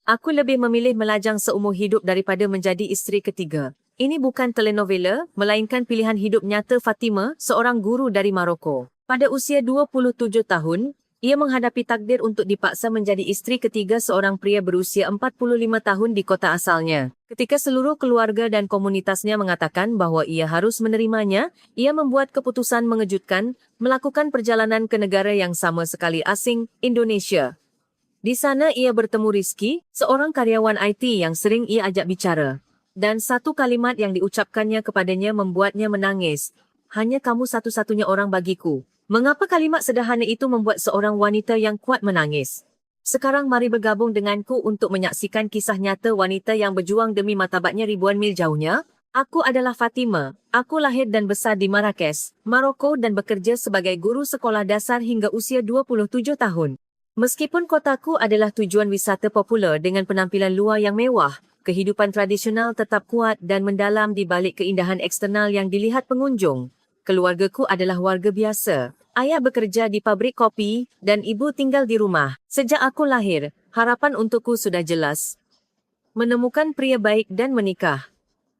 Aku lebih memilih melajang seumur hidup daripada menjadi isteri ketiga. Ini bukan telenovela, melainkan pilihan hidup nyata Fatima, seorang guru dari Maroko. Pada usia 27 tahun, ia menghadapi takdir untuk dipaksa menjadi isteri ketiga seorang pria berusia 45 tahun di kota asalnya. Ketika seluruh keluarga dan komunitasnya mengatakan bahawa ia harus menerimanya, ia membuat keputusan mengejutkan, melakukan perjalanan ke negara yang sama sekali asing, Indonesia. Di sana ia bertemu Rizky, seorang karyawan IT yang sering ia ajak bicara. Dan satu kalimat yang diucapkannya kepadanya membuatnya menangis. Hanya kamu satu-satunya orang bagiku. Mengapa kalimat sederhana itu membuat seorang wanita yang kuat menangis? Sekarang mari bergabung denganku untuk menyaksikan kisah nyata wanita yang berjuang demi martabatnya ribuan mil jauhnya. Aku adalah Fatima. Aku lahir dan besar di Marrakesh, Maroko dan bekerja sebagai guru sekolah dasar hingga usia 27 tahun. Meskipun kotaku adalah tujuan wisata popular dengan penampilan luar yang mewah, kehidupan tradisional tetap kuat dan mendalam di balik keindahan eksternal yang dilihat pengunjung. Keluargaku adalah warga biasa. Ayah bekerja di pabrik kopi dan ibu tinggal di rumah. Sejak aku lahir, harapan untukku sudah jelas. Menemukan pria baik dan menikah.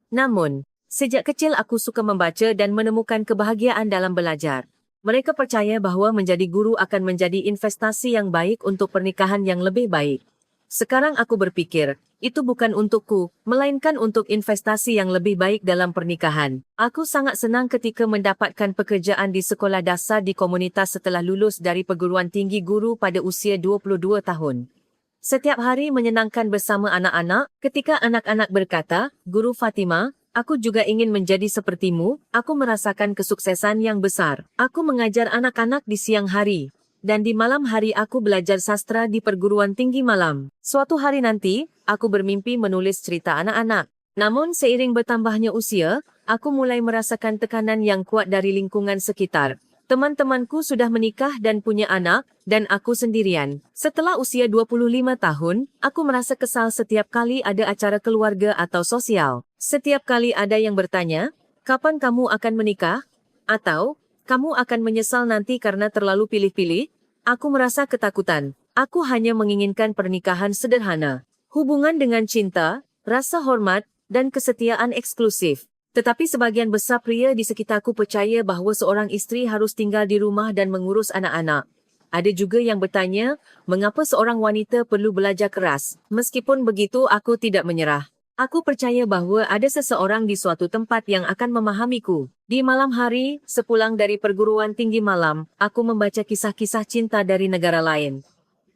Namun, sejak kecil aku suka membaca dan menemukan kebahagiaan dalam belajar. Mereka percaya bahawa menjadi guru akan menjadi investasi yang baik untuk pernikahan yang lebih baik. Sekarang aku berpikir, itu bukan untukku, melainkan untuk investasi yang lebih baik dalam pernikahan. Aku sangat senang ketika mendapatkan pekerjaan di sekolah dasar di komunitas setelah lulus dari perguruan tinggi guru pada usia 22 tahun. Setiap hari menyenangkan bersama anak-anak, ketika anak-anak berkata, Guru Fatima, aku juga ingin menjadi sepertimu, aku merasakan kesuksesan yang besar. Aku mengajar anak-anak di siang hari. Dan di malam hari aku belajar sastra di perguruan tinggi malam. Suatu hari nanti, aku bermimpi menulis cerita anak-anak. Namun seiring bertambahnya usia, aku mulai merasakan tekanan yang kuat dari lingkungan sekitar. Teman-temanku sudah menikah dan punya anak, dan aku sendirian. Setelah usia 25 tahun, aku merasa kesal setiap kali ada acara keluarga atau sosial. Setiap kali ada yang bertanya, kapan kamu akan menikah? Atau, kamu akan menyesal nanti karena terlalu pilih-pilih? Aku merasa ketakutan. Aku hanya menginginkan pernikahan sederhana. Hubungan dengan cinta, rasa hormat, dan kesetiaan eksklusif. Tetapi sebagian besar pria di sekitarku percaya bahawa seorang isteri harus tinggal di rumah dan mengurus anak-anak. Ada juga yang bertanya, mengapa seorang wanita perlu belajar keras? Meskipun begitu, aku tidak menyerah. Aku percaya bahawa ada seseorang di suatu tempat yang akan memahamiku. Di malam hari, sepulang dari perguruan tinggi malam, aku membaca kisah-kisah cinta dari negara lain.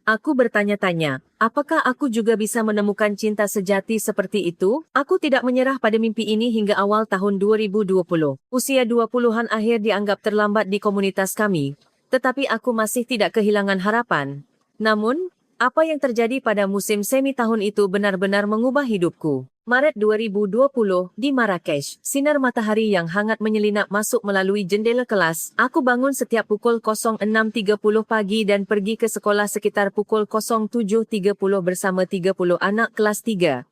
Aku bertanya-tanya, apakah aku juga bisa menemukan cinta sejati seperti itu? Aku tidak menyerah pada mimpi ini hingga awal tahun 2020. Usia 20-an akhir dianggap terlambat di komunitas kami, tetapi aku masih tidak kehilangan harapan. Namun, apa yang terjadi pada musim semi tahun itu benar-benar mengubah hidupku. Maret 2020, di Marrakesh, sinar matahari yang hangat menyelinap masuk melalui jendela kelas. Aku bangun setiap pukul 06.30 pagi dan pergi ke sekolah sekitar pukul 07.30 bersama 30 anak kelas 3.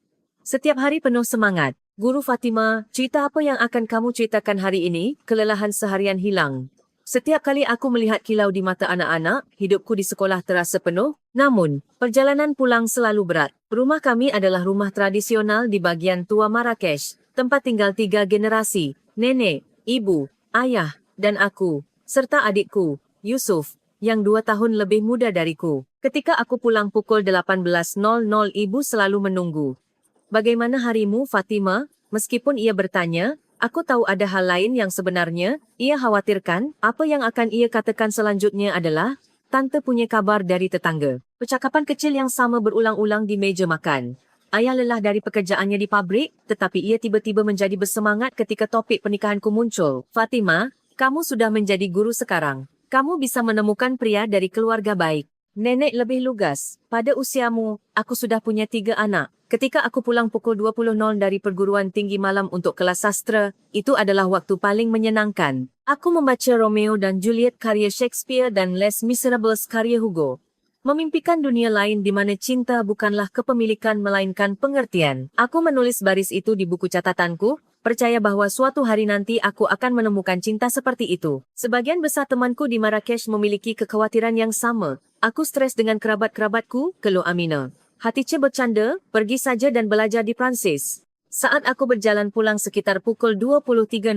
Setiap hari penuh semangat. Guru Fatima, cerita apa yang akan kamu ceritakan hari ini? Kelelahan seharian hilang. Setiap kali aku melihat kilau di mata anak-anak, hidupku di sekolah terasa penuh. Namun, perjalanan pulang selalu berat. Rumah kami adalah rumah tradisional di bagian tua Marrakesh, tempat tinggal 3 generasi, nenek, ibu, ayah, dan aku, serta adikku, Yusuf, yang 2 tahun lebih muda dariku. Ketika aku pulang pukul 18.00, ibu selalu menunggu. Bagaimana harimu, Fatima? Meskipun ia bertanya, aku tahu ada hal lain yang sebenarnya ia khawatirkan. Apa yang akan ia katakan selanjutnya adalah, tante punya kabar dari tetangga. Percakapan kecil yang sama berulang-ulang di meja makan. Ayah lelah dari pekerjaannya di pabrik, tetapi ia tiba-tiba menjadi bersemangat ketika topik pernikahanku muncul. Fatima, kamu sudah menjadi guru sekarang. Kamu bisa menemukan pria dari keluarga baik. Nenek lebih lugas. Pada usiamu, aku sudah punya 3 anak. Ketika aku pulang pukul 20.00 dari perguruan tinggi malam untuk kelas sastra, itu adalah waktu paling menyenangkan. Aku membaca Romeo dan Juliet karya Shakespeare dan Les Miserables karya Hugo. Memimpikan dunia lain di mana cinta bukanlah kepemilikan melainkan pengertian. Aku menulis baris itu di buku catatanku, percaya bahwa suatu hari nanti aku akan menemukan cinta seperti itu. Sebagian besar temanku di Marrakesh memiliki kekhawatiran yang sama. Aku stres dengan kerabat-kerabatku, keluh Amina. Hatice bercanda, pergi saja dan belajar di Prancis. Saat aku berjalan pulang sekitar pukul 23.00,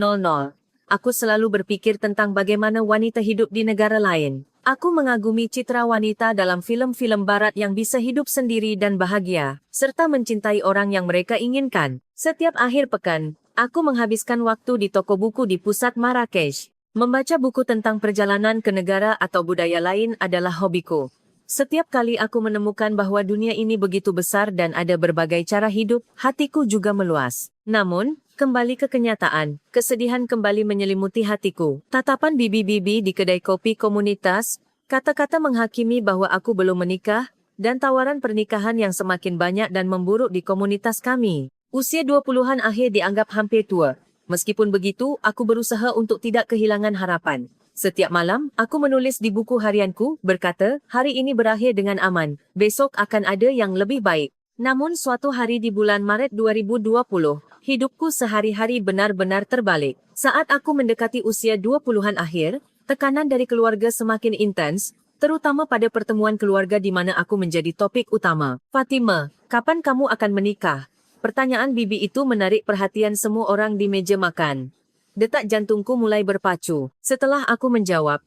aku selalu berfikir tentang bagaimana wanita hidup di negara lain. Aku mengagumi citra wanita dalam filem-filem barat yang bisa hidup sendiri dan bahagia, serta mencintai orang yang mereka inginkan. Setiap akhir pekan, aku menghabiskan waktu di toko buku di pusat Marrakesh. Membaca buku tentang perjalanan ke negara atau budaya lain adalah hobiku. Setiap kali aku menemukan bahwa dunia ini begitu besar dan ada berbagai cara hidup, hatiku juga meluas. Namun, kembali ke kenyataan, kesedihan kembali menyelimuti hatiku. Tatapan bibi-bibi di kedai kopi komunitas, kata-kata menghakimi bahwa aku belum menikah, dan tawaran pernikahan yang semakin banyak dan memburuk di komunitas kami. Usia 20-an akhir dianggap hampir tua. Meskipun begitu, aku berusaha untuk tidak kehilangan harapan. Setiap malam, aku menulis di buku harianku, berkata, hari ini berakhir dengan aman, besok akan ada yang lebih baik. Namun suatu hari di bulan Maret 2020, hidupku sehari-hari benar-benar terbalik. Saat aku mendekati usia 20-an akhir, tekanan dari keluarga semakin intens, terutama pada pertemuan keluarga di mana aku menjadi topik utama. Fatima, kapan kamu akan menikah? Pertanyaan bibi itu menarik perhatian semua orang di meja makan. Detak jantungku mulai berpacu. Setelah aku menjawab,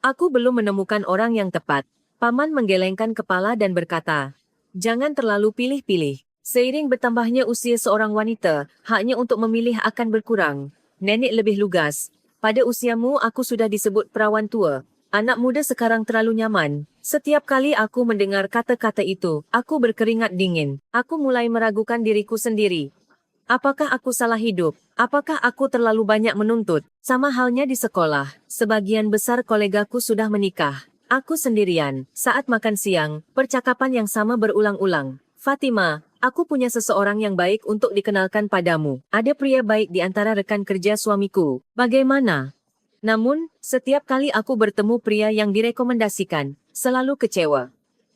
aku belum menemukan orang yang tepat. Paman menggelengkan kepala dan berkata, jangan terlalu pilih-pilih. Seiring bertambahnya usia seorang wanita, haknya untuk memilih akan berkurang. Nenek lebih lugas. Pada usiamu aku sudah disebut perawan tua. Anak muda sekarang terlalu nyaman. Setiap kali aku mendengar kata-kata itu, aku berkeringat dingin. Aku mulai meragukan diriku sendiri. Apakah aku salah hidup? Apakah aku terlalu banyak menuntut? Sama halnya di sekolah, sebagian besar kolegaku sudah menikah. Aku sendirian. Saat makan siang, percakapan yang sama berulang-ulang. Fatima, aku punya seseorang yang baik untuk dikenalkan padamu. Ada pria baik di antara rekan kerja suamiku. Bagaimana? Namun, setiap kali aku bertemu pria yang direkomendasikan, selalu kecewa.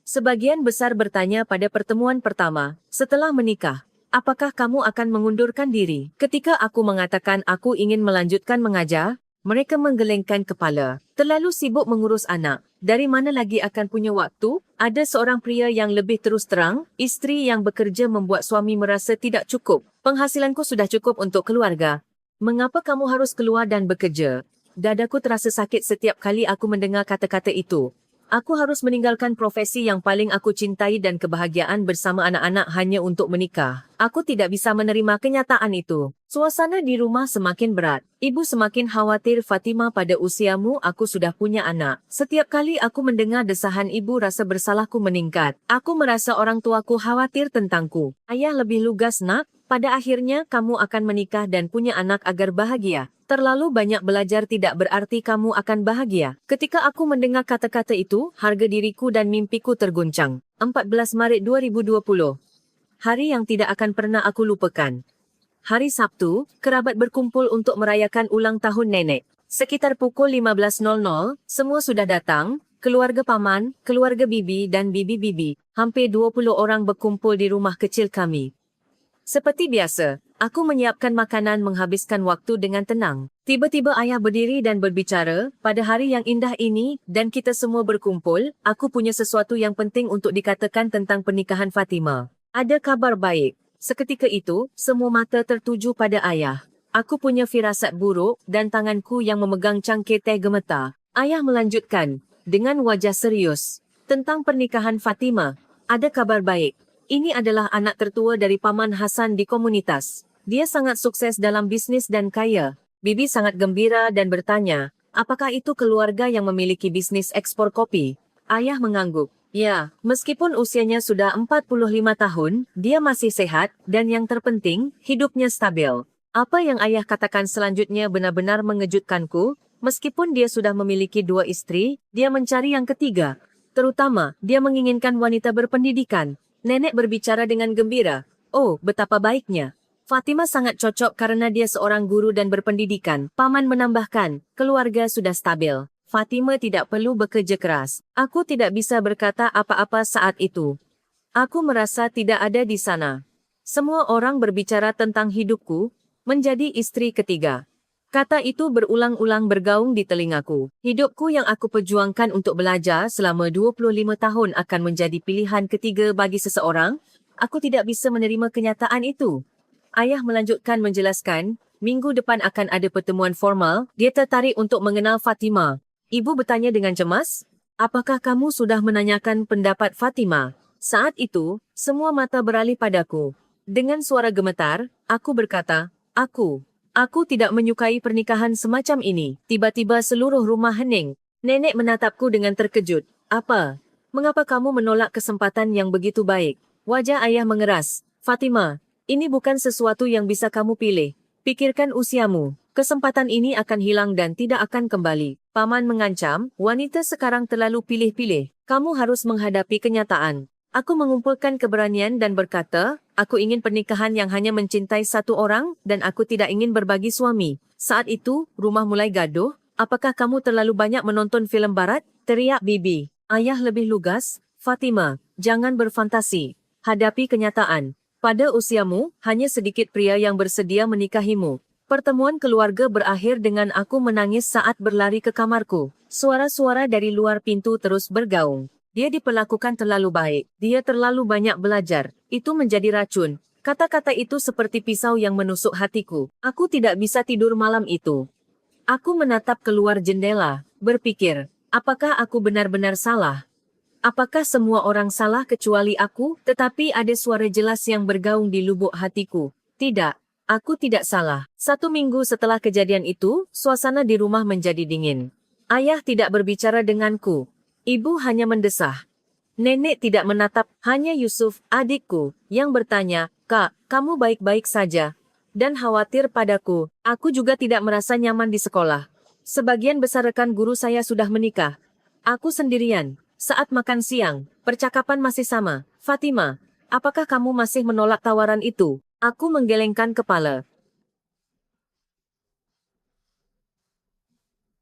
Sebagian besar bertanya pada pertemuan pertama, setelah menikah, apakah kamu akan mengundurkan diri? Ketika aku mengatakan aku ingin melanjutkan mengajar, mereka menggelengkan kepala. Terlalu sibuk mengurus anak. Dari mana lagi akan punya waktu? Ada seorang pria yang lebih terus terang, istri yang bekerja membuat suami merasa tidak cukup. Penghasilanku sudah cukup untuk keluarga. Mengapa kamu harus keluar dan bekerja? Dadaku terasa sakit setiap kali aku mendengar kata-kata itu. Aku harus meninggalkan profesi yang paling aku cintai dan kebahagiaan bersama anak-anak hanya untuk menikah. Aku tidak bisa menerima kenyataan itu. Suasana di rumah semakin berat. Ibu semakin khawatir. Fatima, pada usiamu aku sudah punya anak. Setiap kali aku mendengar desahan ibu, rasa bersalahku meningkat. Aku merasa orang tuaku khawatir tentangku. Ayah lebih lugas, nak. Pada akhirnya kamu akan menikah dan punya anak agar bahagia. Terlalu banyak belajar tidak berarti kamu akan bahagia. Ketika aku mendengar kata-kata itu, harga diriku dan mimpiku terguncang. 14 Maret 2020. Hari yang tidak akan pernah aku lupakan. Hari Sabtu, kerabat berkumpul untuk merayakan ulang tahun nenek. Sekitar pukul 15.00, semua sudah datang. Keluarga paman, keluarga bibi dan bibi-bibi. Hampir 20 orang berkumpul di rumah kecil kami. Seperti biasa, aku menyiapkan makanan, menghabiskan waktu dengan tenang. Tiba-tiba ayah berdiri dan berbicara, pada hari yang indah ini, dan kita semua berkumpul, aku punya sesuatu yang penting untuk dikatakan tentang pernikahan Fatima. Ada kabar baik. Seketika itu, semua mata tertuju pada ayah. Aku punya firasat buruk, dan tanganku yang memegang cangkir teh gemetar. Ayah melanjutkan, dengan wajah serius. Tentang pernikahan Fatima, ada kabar baik. Ini adalah anak tertua dari Paman Hasan di komunitas. Dia sangat sukses dalam bisnis dan kaya. Bibi sangat gembira dan bertanya, apakah itu keluarga yang memiliki bisnis ekspor kopi? Ayah mengangguk. Ya, meskipun usianya sudah 45 tahun, dia masih sehat, dan yang terpenting, hidupnya stabil. Apa yang ayah katakan selanjutnya benar-benar mengejutkanku. Meskipun dia sudah memiliki 2 istri, dia mencari yang ketiga. Terutama, dia menginginkan wanita berpendidikan. Nenek berbicara dengan gembira. Oh, betapa baiknya. Fatima sangat cocok karena dia seorang guru dan berpendidikan. Paman menambahkan, keluarga sudah stabil. Fatima tidak perlu bekerja keras. Aku tidak bisa berkata apa-apa saat itu. Aku merasa tidak ada di sana. Semua orang berbicara tentang hidupku, menjadi istri ketiga. Kata itu berulang-ulang bergaung di telingaku. Hidupku yang aku perjuangkan untuk belajar selama 25 tahun akan menjadi pilihan ketiga bagi seseorang. Aku tidak bisa menerima kenyataan itu. Ayah melanjutkan menjelaskan, minggu depan akan ada pertemuan formal. Dia tertarik untuk mengenal Fatimah. Ibu bertanya dengan cemas, apakah kamu sudah menanyakan pendapat Fatimah? Saat itu, semua mata beralih padaku. Dengan suara gemetar, aku berkata, Aku tidak menyukai pernikahan semacam ini. Tiba-tiba seluruh rumah hening. Nenek menatapku dengan terkejut. Apa? Mengapa kamu menolak kesempatan yang begitu baik? Wajah ayah mengeras. Fatimah, ini bukan sesuatu yang bisa kamu pilih. Pikirkan usiamu. Kesempatan ini akan hilang dan tidak akan kembali. Paman mengancam, wanita sekarang terlalu pilih-pilih. Kamu harus menghadapi kenyataan. Aku mengumpulkan keberanian dan berkata, aku ingin pernikahan yang hanya mencintai satu orang dan aku tidak ingin berbagi suami. Saat itu, rumah mulai gaduh. Apakah kamu terlalu banyak menonton filem barat? Teriak Bibi. Ayah lebih lugas. Fatimah, jangan berfantasi. Hadapi kenyataan. Pada usiamu, hanya sedikit pria yang bersedia menikahimu. Pertemuan keluarga berakhir dengan aku menangis saat berlari ke kamarku. Suara-suara dari luar pintu terus bergaung. Dia diperlakukan terlalu baik. Dia terlalu banyak belajar. Itu menjadi racun. Kata-kata itu seperti pisau yang menusuk hatiku. Aku tidak bisa tidur malam itu. Aku menatap keluar jendela, berpikir, apakah aku benar-benar salah? Apakah semua orang salah kecuali aku? Tetapi ada suara jelas yang bergaung di lubuk hatiku. Tidak, aku tidak salah. 1 minggu setelah kejadian itu, suasana di rumah menjadi dingin. Ayah tidak berbicara denganku. Ibu hanya mendesah. Nenek tidak menatap, hanya Yusuf, adikku, yang bertanya, Kak, kamu baik-baik saja? Dan khawatir padaku, aku juga tidak merasa nyaman di sekolah. Sebagian besar rekan guru saya sudah menikah. Aku sendirian. Saat makan siang, percakapan masih sama. Fatimah, apakah kamu masih menolak tawaran itu? Aku menggelengkan kepala.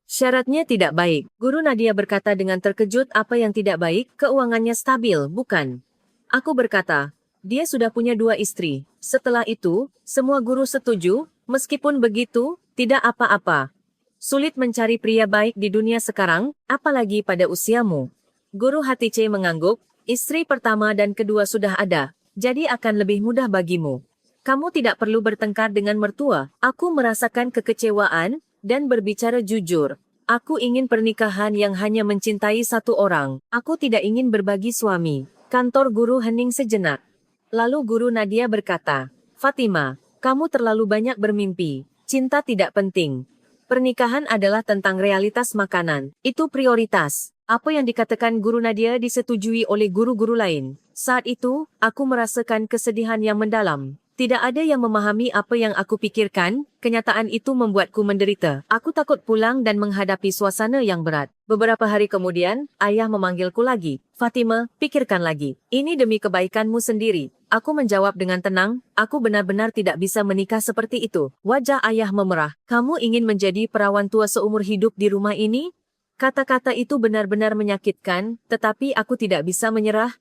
Syaratnya tidak baik. Guru Nadia berkata dengan terkejut apa yang tidak baik, keuangannya stabil, bukan? Aku berkata, dia sudah punya 2 istri. Setelah itu, semua guru setuju, meskipun begitu, tidak apa-apa. Sulit mencari pria baik di dunia sekarang, apalagi pada usiamu. Guru Hatice mengangguk, istri pertama dan kedua sudah ada, jadi akan lebih mudah bagimu. Kamu tidak perlu bertengkar dengan mertua. Aku merasakan kekecewaan, dan berbicara jujur. Aku ingin pernikahan yang hanya mencintai satu orang. Aku tidak ingin berbagi suami. Kantor guru hening sejenak. Lalu guru Nadia berkata, Fatimah, kamu terlalu banyak bermimpi. Cinta tidak penting. Pernikahan adalah tentang realitas makanan. Itu prioritas. Apa yang dikatakan guru Nadia disetujui oleh guru-guru lain. Saat itu, aku merasakan kesedihan yang mendalam. Tidak ada yang memahami apa yang aku pikirkan, kenyataan itu membuatku menderita. Aku takut pulang dan menghadapi suasana yang berat. Beberapa hari kemudian, ayah memanggilku lagi. Fatimah, pikirkan lagi. Ini demi kebaikanmu sendiri. Aku menjawab dengan tenang, aku benar-benar tidak bisa menikah seperti itu. Wajah ayah memerah. Kamu ingin menjadi perawan tua seumur hidup di rumah ini? Kata-kata itu benar-benar menyakitkan, tetapi aku tidak bisa menyerah.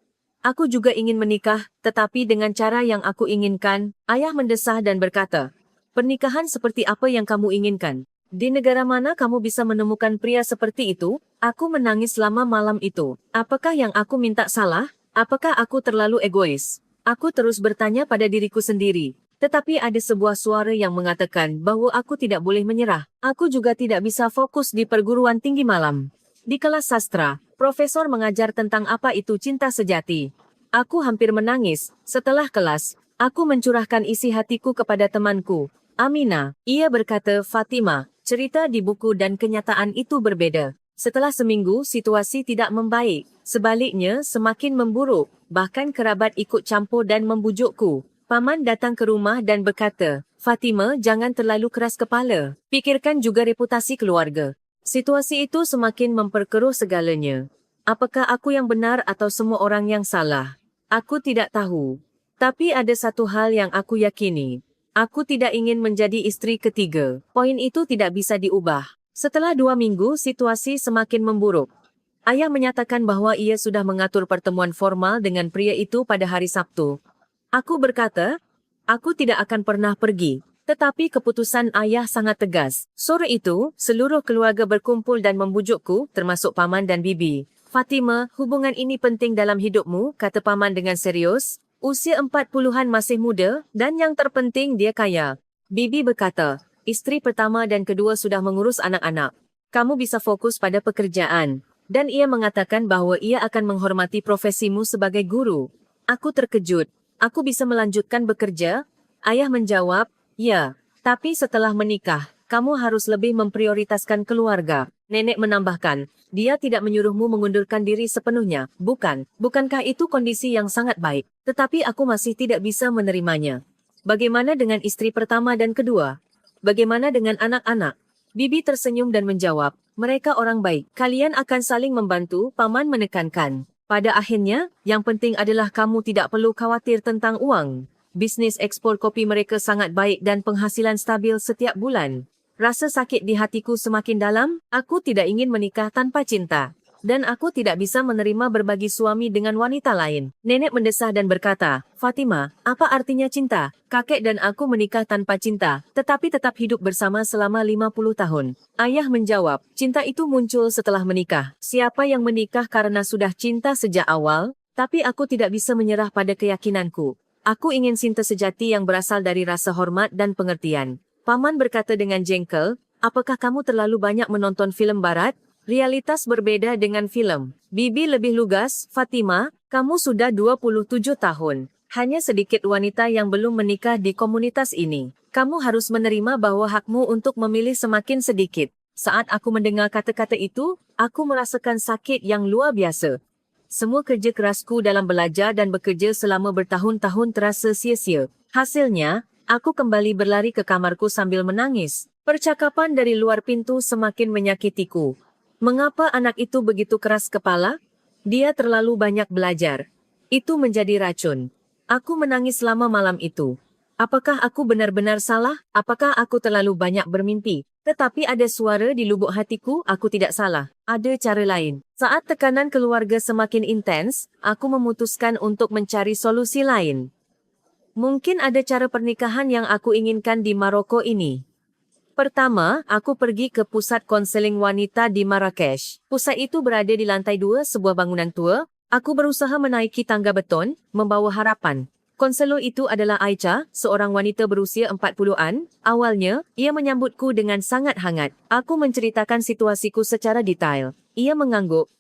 Aku juga ingin menikah, tetapi dengan cara yang aku inginkan. Ayah mendesah dan berkata, pernikahan seperti apa yang kamu inginkan? Di negara mana kamu bisa menemukan pria seperti itu? Aku menangis selama malam itu. Apakah yang aku minta salah? Apakah aku terlalu egois? Aku terus bertanya pada diriku sendiri. Tetapi ada sebuah suara yang mengatakan bahwa aku tidak boleh menyerah. Aku juga tidak bisa fokus di perguruan tinggi malam. Di kelas sastra, profesor mengajar tentang apa itu cinta sejati. Aku hampir menangis. Setelah kelas, aku mencurahkan isi hatiku kepada temanku, Amina. Ia berkata, Fatimah, cerita di buku dan kenyataan itu berbeda. Setelah seminggu, situasi tidak membaik. Sebaliknya, semakin memburuk. Bahkan kerabat ikut campur dan membujukku. Paman datang ke rumah dan berkata, Fatimah, jangan terlalu keras kepala. Pikirkan juga reputasi keluarga. Situasi itu semakin memperkeruh segalanya. Apakah aku yang benar atau semua orang yang salah? Aku tidak tahu. Tapi ada satu hal yang aku yakini. Aku tidak ingin menjadi istri ketiga. Poin itu tidak bisa diubah. Setelah 2 minggu, situasi semakin memburuk. Ayah menyatakan bahwa ia sudah mengatur pertemuan formal dengan pria itu pada hari Sabtu. Aku berkata, aku tidak akan pernah pergi. Tetapi keputusan ayah sangat tegas. Sore itu, seluruh keluarga berkumpul dan membujukku, termasuk paman dan bibi. Fatimah, hubungan ini penting dalam hidupmu, kata paman dengan serius. Usia 40-an masih muda, dan yang terpenting dia kaya. Bibi berkata, isteri pertama dan kedua sudah mengurus anak-anak. Kamu bisa fokus pada pekerjaan. Dan ia mengatakan bahawa ia akan menghormati profesimu sebagai guru. Aku terkejut. Aku bisa melanjutkan bekerja? Ayah menjawab, ya, tapi setelah menikah, kamu harus lebih memprioritaskan keluarga. Nenek menambahkan, dia tidak menyuruhmu mengundurkan diri sepenuhnya, bukan? Bukankah itu kondisi yang sangat baik? Tetapi aku masih tidak bisa menerimanya. Bagaimana dengan istri pertama dan kedua? Bagaimana dengan anak-anak? Bibi tersenyum dan menjawab, mereka orang baik. Kalian akan saling membantu, paman menekankan. Pada akhirnya, yang penting adalah kamu tidak perlu khawatir tentang uang. Bisnis ekspor kopi mereka sangat baik dan penghasilan stabil setiap bulan. Rasa sakit di hatiku semakin dalam, aku tidak ingin menikah tanpa cinta. Dan aku tidak bisa menerima berbagi suami dengan wanita lain. Nenek mendesah dan berkata, Fatimah, apa artinya cinta? Kakek dan aku menikah tanpa cinta, tetapi tetap hidup bersama selama 50 tahun. Ayah menjawab, cinta itu muncul setelah menikah. Siapa yang menikah karena sudah cinta sejak awal? Tapi aku tidak bisa menyerah pada keyakinanku. Aku ingin cinta sejati yang berasal dari rasa hormat dan pengertian. Paman berkata dengan jengkel, apakah kamu terlalu banyak menonton filem barat? Realitas berbeda dengan filem. Bibi lebih lugas, Fatimah, kamu sudah 27 tahun. Hanya sedikit wanita yang belum menikah di komunitas ini. Kamu harus menerima bahwa hakmu untuk memilih semakin sedikit. Saat aku mendengar kata-kata itu, aku merasakan sakit yang luar biasa. Semua kerja kerasku dalam belajar dan bekerja selama bertahun-tahun terasa sia-sia. Hasilnya, aku kembali berlari ke kamarku sambil menangis. Percakapan dari luar pintu semakin menyakitiku. Mengapa anak itu begitu keras kepala? Dia terlalu banyak belajar. Itu menjadi racun. Aku menangis selama malam itu. Apakah aku benar-benar salah? Apakah aku terlalu banyak bermimpi? Tetapi ada suara di lubuk hatiku, aku tidak salah. Ada cara lain. Saat tekanan keluarga semakin intens, aku memutuskan untuk mencari solusi lain. Mungkin ada cara pernikahan yang aku inginkan di Maroko ini. Pertama, aku pergi ke pusat konseling wanita di Marrakesh. Pusat itu berada di lantai 2 sebuah bangunan tua. Aku berusaha menaiki tangga beton, membawa harapan. Konselor itu adalah Aicha, seorang wanita berusia 40-an. Awalnya, ia menyambutku dengan sangat hangat. Aku menceritakan situasiku secara detail. Ia mengangguk,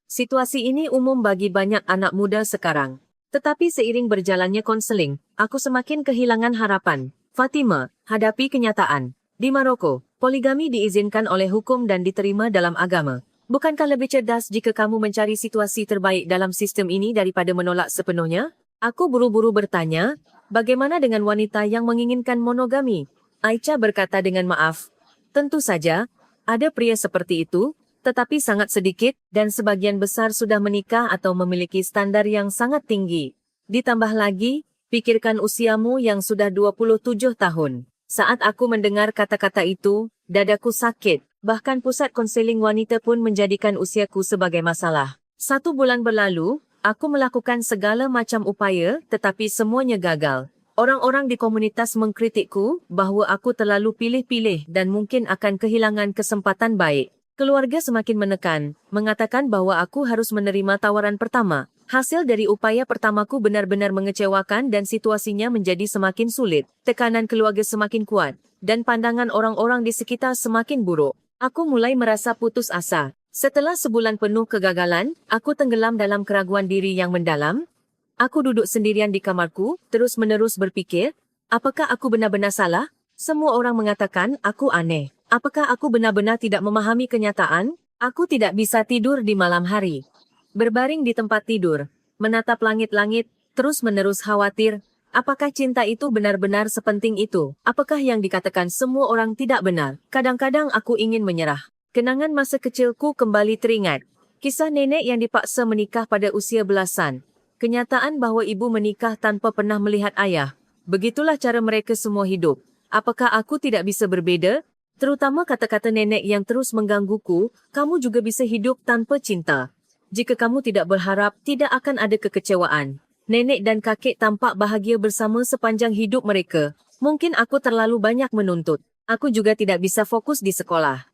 situasi ini umum bagi banyak anak muda sekarang. Tetapi seiring berjalannya konseling, aku semakin kehilangan harapan. Fatimah, hadapi kenyataan. Di Maroko, poligami diizinkan oleh hukum dan diterima dalam agama. Bukankah lebih cerdas jika kamu mencari situasi terbaik dalam sistem ini daripada menolak sepenuhnya? Aku buru-buru bertanya, bagaimana dengan wanita yang menginginkan monogami? Aicha berkata dengan maaf. Tentu saja, ada pria seperti itu, tetapi sangat sedikit, dan sebagian besar sudah menikah atau memiliki standar yang sangat tinggi. Ditambah lagi, pikirkan usiamu yang sudah 27 tahun. Saat aku mendengar kata-kata itu, dadaku sakit. Bahkan pusat konseling wanita pun menjadikan usiaku sebagai masalah. 1 bulan berlalu, aku melakukan segala macam upaya, tetapi semuanya gagal. Orang-orang di komunitas mengkritikku bahawa aku terlalu pilih-pilih dan mungkin akan kehilangan kesempatan baik. Keluarga semakin menekan, mengatakan bahawa aku harus menerima tawaran pertama. Hasil dari upaya pertamaku benar-benar mengecewakan dan situasinya menjadi semakin sulit. Tekanan keluarga semakin kuat, dan pandangan orang-orang di sekitar semakin buruk. Aku mulai merasa putus asa. Setelah sebulan penuh kegagalan, aku tenggelam dalam keraguan diri yang mendalam. Aku duduk sendirian di kamarku, terus-menerus berfikir, apakah aku benar-benar salah? Semua orang mengatakan aku aneh. Apakah aku benar-benar tidak memahami kenyataan? Aku tidak bisa tidur di malam hari. Berbaring di tempat tidur, menatap langit-langit, terus-menerus khawatir. Apakah cinta itu benar-benar sepenting itu? Apakah yang dikatakan semua orang tidak benar? Kadang-kadang aku ingin menyerah. Kenangan masa kecilku kembali teringat. Kisah nenek yang dipaksa menikah pada usia belasan. Kenyataan bahawa ibu menikah tanpa pernah melihat ayah. Begitulah cara mereka semua hidup. Apakah aku tidak bisa berbeda? Terutama kata-kata nenek yang terus menggangguku, kamu juga bisa hidup tanpa cinta. Jika kamu tidak berharap, tidak akan ada kekecewaan. Nenek dan kakek tampak bahagia bersama sepanjang hidup mereka. Mungkin aku terlalu banyak menuntut. Aku juga tidak bisa fokus di sekolah.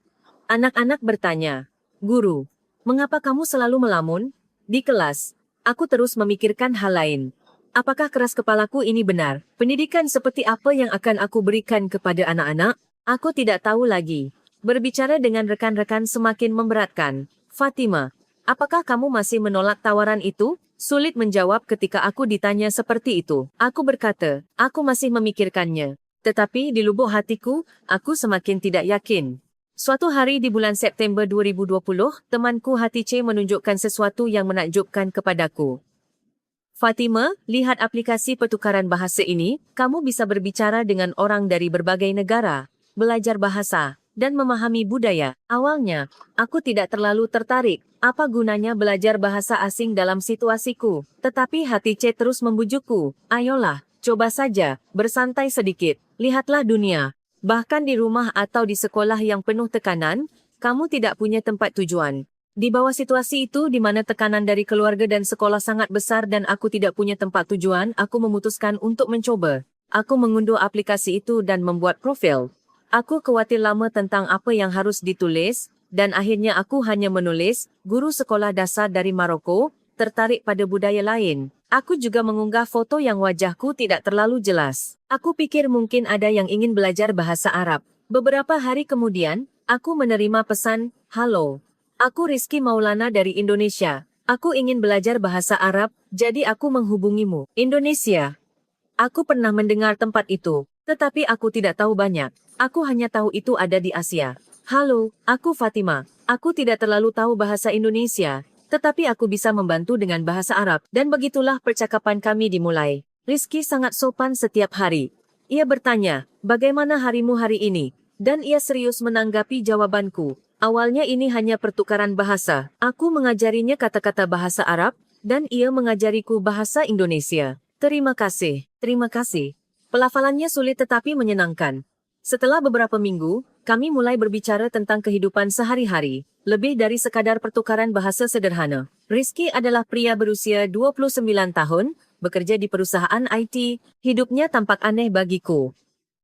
Anak-anak bertanya, "Guru, mengapa kamu selalu melamun?" Di kelas, aku terus memikirkan hal lain. Apakah keras kepalaku ini benar? Pendidikan seperti apa yang akan aku berikan kepada anak-anak? Aku tidak tahu lagi. Berbicara dengan rekan-rekan semakin memberatkan. Fatima, apakah kamu masih menolak tawaran itu? Sulit menjawab ketika aku ditanya seperti itu. Aku berkata, aku masih memikirkannya. Tetapi di lubuk hatiku, aku semakin tidak yakin. Suatu hari di bulan September 2020, temanku Hatice menunjukkan sesuatu yang menakjubkan kepadaku. Fatima, lihat aplikasi pertukaran bahasa ini, kamu bisa berbicara dengan orang dari berbagai negara, belajar bahasa, dan memahami budaya. Awalnya, aku tidak terlalu tertarik. Apa gunanya belajar bahasa asing dalam situasiku? Tetapi Hatice terus membujukku. Ayolah, coba saja, bersantai sedikit, lihatlah dunia. Bahkan di rumah atau di sekolah yang penuh tekanan, kamu tidak punya tempat tujuan. Di bawah situasi itu di mana tekanan dari keluarga dan sekolah sangat besar dan aku tidak punya tempat tujuan, aku memutuskan untuk mencoba. Aku mengunduh aplikasi itu dan membuat profil. Aku khawatir lama tentang apa yang harus ditulis, dan akhirnya aku hanya menulis, guru sekolah dasar dari Maroko, tertarik pada budaya lain. Aku juga mengunggah foto yang wajahku tidak terlalu jelas. Aku pikir mungkin ada yang ingin belajar bahasa Arab. Beberapa hari kemudian, aku menerima pesan, "Halo, aku Rizky Maulana dari Indonesia. Aku ingin belajar bahasa Arab, jadi aku menghubungimu." Indonesia. Aku pernah mendengar tempat itu, tetapi aku tidak tahu banyak. Aku hanya tahu itu ada di Asia. "Halo, aku Fatima. Aku tidak terlalu tahu bahasa Indonesia, tetapi aku bisa membantu dengan bahasa Arab." Dan begitulah percakapan kami dimulai. Rizky sangat sopan setiap hari. Ia bertanya, "Bagaimana harimu hari ini?" Dan ia serius menanggapi jawabanku. Awalnya ini hanya pertukaran bahasa. Aku mengajarinya kata-kata bahasa Arab, dan ia mengajariku bahasa Indonesia. Terima kasih, terima kasih. Pelafalannya sulit tetapi menyenangkan. Setelah beberapa minggu, kami mulai berbicara tentang kehidupan sehari-hari, lebih dari sekadar pertukaran bahasa sederhana. Rizky adalah pria berusia 29 tahun, bekerja di perusahaan IT, hidupnya tampak aneh bagiku.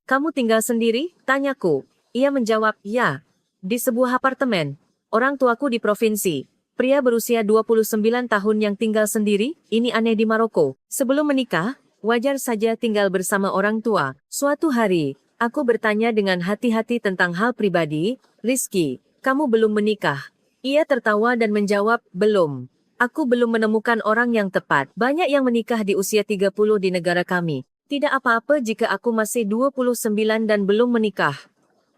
"Kamu tinggal sendiri?" tanyaku. Ia menjawab, "Ya, di sebuah apartemen. Orang tuaku di provinsi." Pria berusia 29 tahun yang tinggal sendiri, ini aneh di Maroko. Sebelum menikah, wajar saja tinggal bersama orang tua. Suatu hari, aku bertanya dengan hati-hati tentang hal pribadi, "Rizky, kamu belum menikah?" Ia tertawa dan menjawab, "Belum. Aku belum menemukan orang yang tepat. Banyak yang menikah di usia 30 di negara kami. Tidak apa-apa jika aku masih 29 dan belum menikah."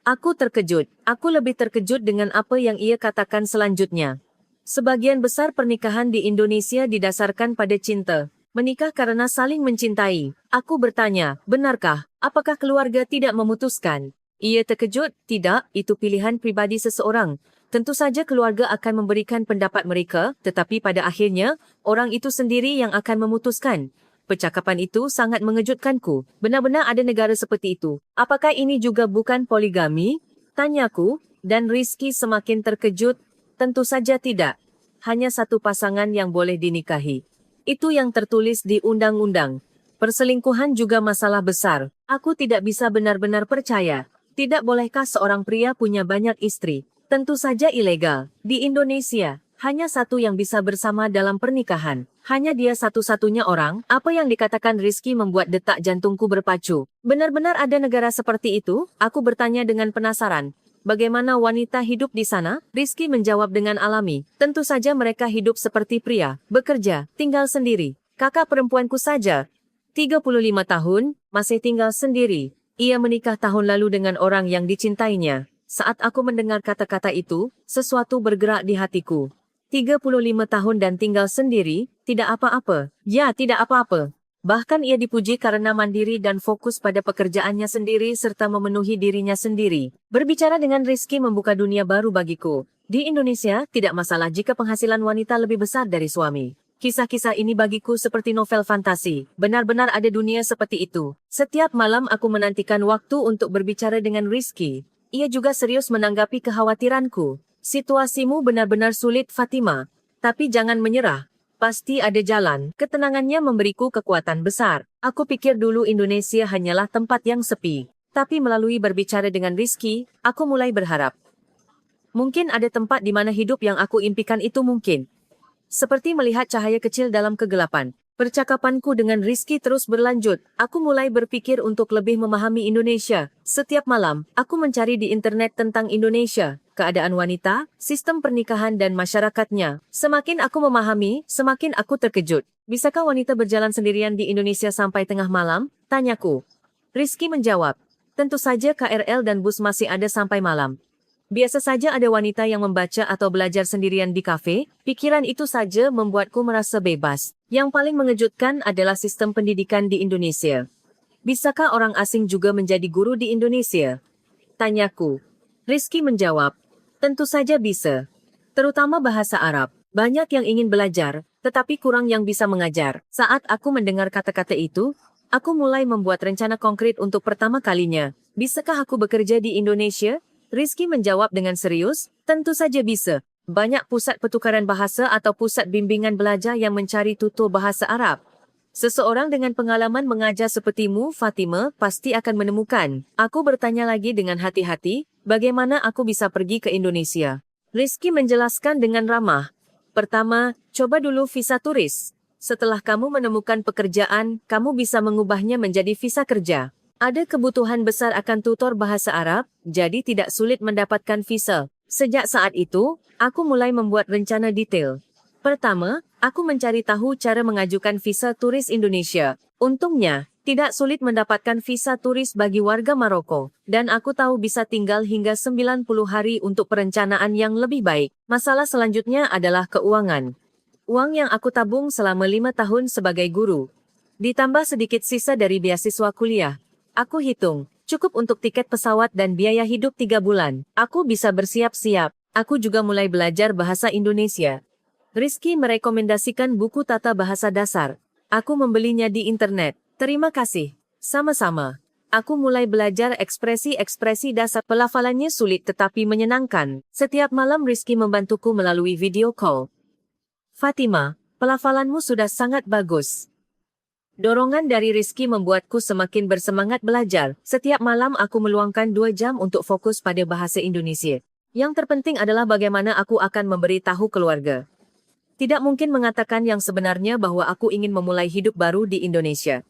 Aku terkejut. Aku lebih terkejut dengan apa yang ia katakan selanjutnya. "Sebagian besar pernikahan di Indonesia didasarkan pada cinta. Menikah karena saling mencintai." Aku bertanya, "Benarkah? Apakah keluarga tidak memutuskan?" Ia terkejut, "Tidak, itu pilihan pribadi seseorang. Tentu saja keluarga akan memberikan pendapat mereka, tetapi pada akhirnya, orang itu sendiri yang akan memutuskan." Percakapan itu sangat mengejutkanku. Benar-benar ada negara seperti itu. "Apakah ini juga bukan poligami?" tanyaku, dan Rizky semakin terkejut. "Tentu saja tidak. Hanya satu pasangan yang boleh dinikahi. Itu yang tertulis di undang-undang. Perselingkuhan juga masalah besar. Aku tidak bisa benar-benar percaya. Tidak bolehkah seorang pria punya banyak istri? Tentu saja ilegal. Di Indonesia, hanya satu yang bisa bersama dalam pernikahan. Hanya dia satu-satunya orang." Apa yang dikatakan Rizky membuat detak jantungku berpacu. Benar-benar ada negara seperti itu? Aku bertanya dengan penasaran. "Bagaimana wanita hidup di sana?" Rizky menjawab dengan alami. "Tentu saja mereka hidup seperti pria, bekerja, tinggal sendiri. Kakak perempuanku saja, 35 tahun, masih tinggal sendiri. Ia menikah tahun lalu dengan orang yang dicintainya." Saat aku mendengar kata-kata itu, sesuatu bergerak di hatiku. 35 tahun dan tinggal sendiri, tidak apa-apa. Ya, tidak apa-apa. Bahkan ia dipuji karena mandiri dan fokus pada pekerjaannya sendiri serta memenuhi dirinya sendiri. Berbicara dengan Rizky membuka dunia baru bagiku. Di Indonesia, tidak masalah jika penghasilan wanita lebih besar dari suami. Kisah-kisah ini bagiku seperti novel fantasi. Benar-benar ada dunia seperti itu. Setiap malam aku menantikan waktu untuk berbicara dengan Rizky. Ia juga serius menanggapi kekhawatiranku. "Situasimu benar-benar sulit, Fatima. Tapi jangan menyerah. Pasti ada jalan. Ketenangannya memberiku kekuatan besar. Aku pikir dulu Indonesia hanyalah tempat yang sepi. Tapi melalui berbicara dengan Rizky, aku mulai berharap. Mungkin ada tempat di mana hidup yang aku impikan itu mungkin. Seperti melihat cahaya kecil dalam kegelapan. Percakapanku dengan Rizky terus berlanjut. Aku mulai berpikir untuk lebih memahami Indonesia. Setiap malam, aku mencari di internet tentang Indonesia, keadaan wanita, sistem pernikahan dan masyarakatnya. Semakin aku memahami, semakin aku terkejut. Bisakah wanita berjalan sendirian di Indonesia sampai tengah malam? Tanyaku. Rizky menjawab. Tentu saja KRL dan bus masih ada sampai malam. Biasa saja ada wanita yang membaca atau belajar sendirian di kafe, pikiran itu saja membuatku merasa bebas. Yang paling mengejutkan adalah sistem pendidikan di Indonesia. Bisakah orang asing juga menjadi guru di Indonesia? Tanyaku. Rizky menjawab, tentu saja bisa. Terutama bahasa Arab. Banyak yang ingin belajar, tetapi kurang yang bisa mengajar. Saat aku mendengar kata-kata itu, aku mulai membuat rencana konkret untuk pertama kalinya. Bisakah aku bekerja di Indonesia? Rizky menjawab dengan serius, tentu saja bisa. Banyak pusat pertukaran bahasa atau pusat bimbingan belajar yang mencari tutor bahasa Arab. Seseorang dengan pengalaman mengajar sepertimu, Fatima, pasti akan menemukan. Aku bertanya lagi dengan hati-hati, bagaimana aku bisa pergi ke Indonesia? Rizky menjelaskan dengan ramah. Pertama, coba dulu visa turis. Setelah kamu menemukan pekerjaan, kamu bisa mengubahnya menjadi visa kerja. Ada kebutuhan besar akan tutor bahasa Arab, jadi tidak sulit mendapatkan visa. Sejak saat itu, aku mulai membuat rencana detail. Pertama, aku mencari tahu cara mengajukan visa turis Indonesia. Untungnya, tidak sulit mendapatkan visa turis bagi warga Maroko, dan aku tahu bisa tinggal hingga 90 hari untuk perencanaan yang lebih baik. Masalah selanjutnya adalah keuangan. Uang yang aku tabung selama 5 tahun sebagai guru. Ditambah sedikit sisa dari beasiswa kuliah. Aku hitung, cukup untuk tiket pesawat dan biaya hidup 3 bulan. Aku bisa bersiap-siap. Aku juga mulai belajar bahasa Indonesia. Rizky merekomendasikan buku tata bahasa dasar. Aku membelinya di internet. Terima kasih. Sama-sama. Aku mulai belajar ekspresi-ekspresi dasar. Pelafalannya sulit tetapi menyenangkan. Setiap malam Rizky membantuku melalui video call. Fatima, pelafalanmu sudah sangat bagus. Dorongan dari Rizky membuatku semakin bersemangat belajar. Setiap malam aku meluangkan 2 jam untuk fokus pada bahasa Indonesia. Yang terpenting adalah bagaimana aku akan memberi tahu keluarga. Tidak mungkin mengatakan yang sebenarnya bahwa aku ingin memulai hidup baru di Indonesia.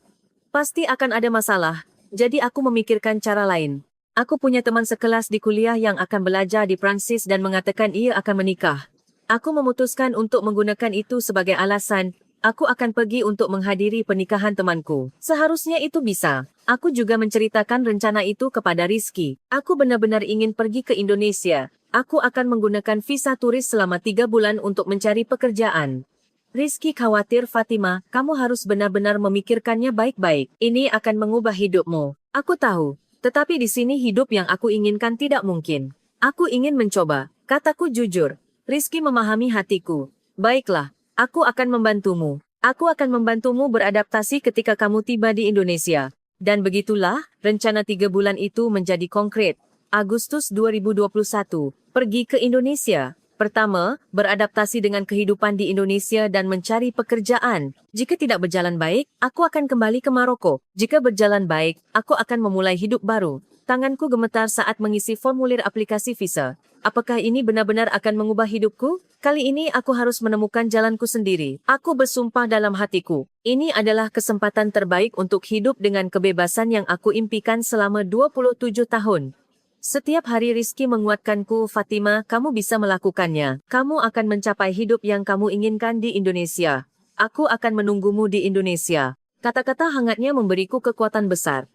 Pasti akan ada masalah, jadi aku memikirkan cara lain. Aku punya teman sekelas di kuliah yang akan belajar di Prancis dan mengatakan ia akan menikah. Aku memutuskan untuk menggunakan itu sebagai alasan. Aku akan pergi untuk menghadiri pernikahan temanku. Seharusnya itu bisa. Aku juga menceritakan rencana itu kepada Rizky. Aku benar-benar ingin pergi ke Indonesia. Aku akan menggunakan visa turis selama 3 bulan untuk mencari pekerjaan. Rizky khawatir, Fatima, kamu harus benar-benar memikirkannya baik-baik. Ini akan mengubah hidupmu. Aku tahu, tetapi di sini hidup yang aku inginkan tidak mungkin. Aku ingin mencoba, kataku jujur. Rizky memahami hatiku. Baiklah. Aku akan membantumu. Aku akan membantumu beradaptasi ketika kamu tiba di Indonesia. Dan begitulah, rencana 3 bulan itu menjadi konkret. Agustus 2021, pergi ke Indonesia. Pertama, beradaptasi dengan kehidupan di Indonesia dan mencari pekerjaan. Jika tidak berjalan baik, aku akan kembali ke Maroko. Jika berjalan baik, aku akan memulai hidup baru. Tanganku gemetar saat mengisi formulir aplikasi visa. Apakah ini benar-benar akan mengubah hidupku? Kali ini aku harus menemukan jalanku sendiri. Aku bersumpah dalam hatiku. Ini adalah kesempatan terbaik untuk hidup dengan kebebasan yang aku impikan selama 27 tahun. Setiap hari Rizky menguatkanku, Fatima, kamu bisa melakukannya. Kamu akan mencapai hidup yang kamu inginkan di Indonesia. Aku akan menunggumu di Indonesia. Kata-kata hangatnya memberiku kekuatan besar.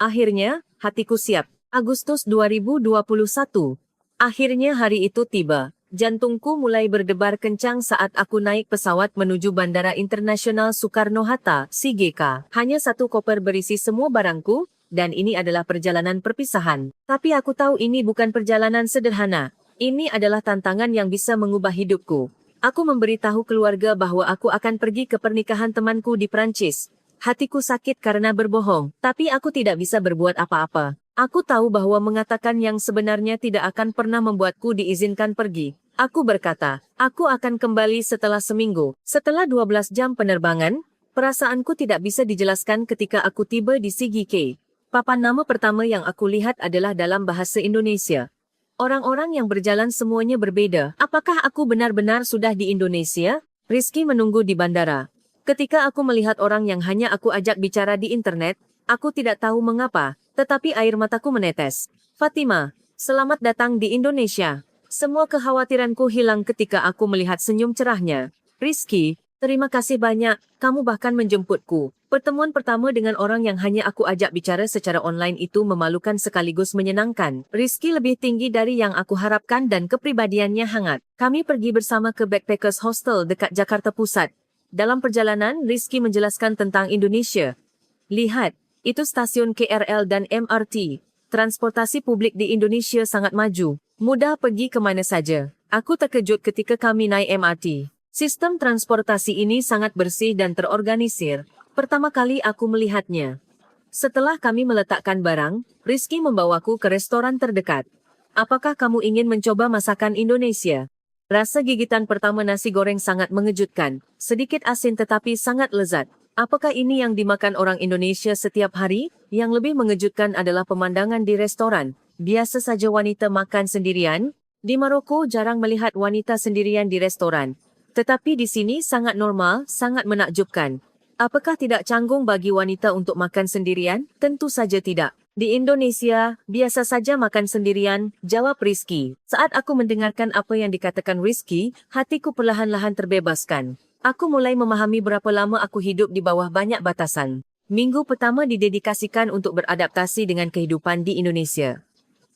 Akhirnya, hatiku siap. Agustus 2021. Akhirnya hari itu tiba. Jantungku mulai berdebar kencang saat aku naik pesawat menuju Bandara Internasional Soekarno-Hatta, (SIGK). Hanya satu koper berisi semua barangku, dan ini adalah perjalanan perpisahan. Tapi aku tahu ini bukan perjalanan sederhana. Ini adalah tantangan yang bisa mengubah hidupku. Aku memberitahu keluarga bahwa aku akan pergi ke pernikahan temanku di Prancis. Hatiku sakit karena berbohong, tapi aku tidak bisa berbuat apa-apa. Aku tahu bahwa mengatakan yang sebenarnya tidak akan pernah membuatku diizinkan pergi. Aku berkata, aku akan kembali setelah seminggu. Setelah 12 jam penerbangan, perasaanku tidak bisa dijelaskan ketika aku tiba di CGK. Papan nama pertama yang aku lihat adalah dalam bahasa Indonesia. Orang-orang yang berjalan semuanya berbeza. Apakah aku benar-benar sudah di Indonesia? Rizky menunggu di bandara. Ketika aku melihat orang yang hanya aku ajak bicara di internet, aku tidak tahu mengapa, tetapi air mataku menetes. Fatima, selamat datang di Indonesia. Semua kekhawatiranku hilang ketika aku melihat senyum cerahnya. Rizky, terima kasih banyak, kamu bahkan menjemputku. Pertemuan pertama dengan orang yang hanya aku ajak bicara secara online itu memalukan sekaligus menyenangkan. Rizky lebih tinggi dari yang aku harapkan dan kepribadiannya hangat. Kami pergi bersama ke Backpackers Hostel dekat Jakarta Pusat. Dalam perjalanan, Rizky menjelaskan tentang Indonesia. Lihat, itu stasiun KRL dan MRT. Transportasi publik di Indonesia sangat maju. Mudah pergi ke mana saja. Aku terkejut ketika kami naik MRT. Sistem transportasi ini sangat bersih dan terorganisir. Pertama kali aku melihatnya. Setelah kami meletakkan barang, Rizky membawaku ke restoran terdekat. Apakah kamu ingin mencoba masakan Indonesia? Rasa gigitan pertama nasi goreng sangat mengejutkan. Sedikit asin tetapi sangat lezat. Apakah ini yang dimakan orang Indonesia setiap hari? Yang lebih mengejutkan adalah pemandangan di restoran. Biasa saja wanita makan sendirian. Di Maroko jarang melihat wanita sendirian di restoran. Tetapi di sini sangat normal, sangat menakjubkan. Apakah tidak canggung bagi wanita untuk makan sendirian? Tentu saja tidak. Di Indonesia, biasa saja makan sendirian, jawab Rizky. Saat aku mendengarkan apa yang dikatakan Rizky, hatiku perlahan-lahan terbebaskan. Aku mulai memahami berapa lama aku hidup di bawah banyak batasan. Minggu pertama didedikasikan untuk beradaptasi dengan kehidupan di Indonesia.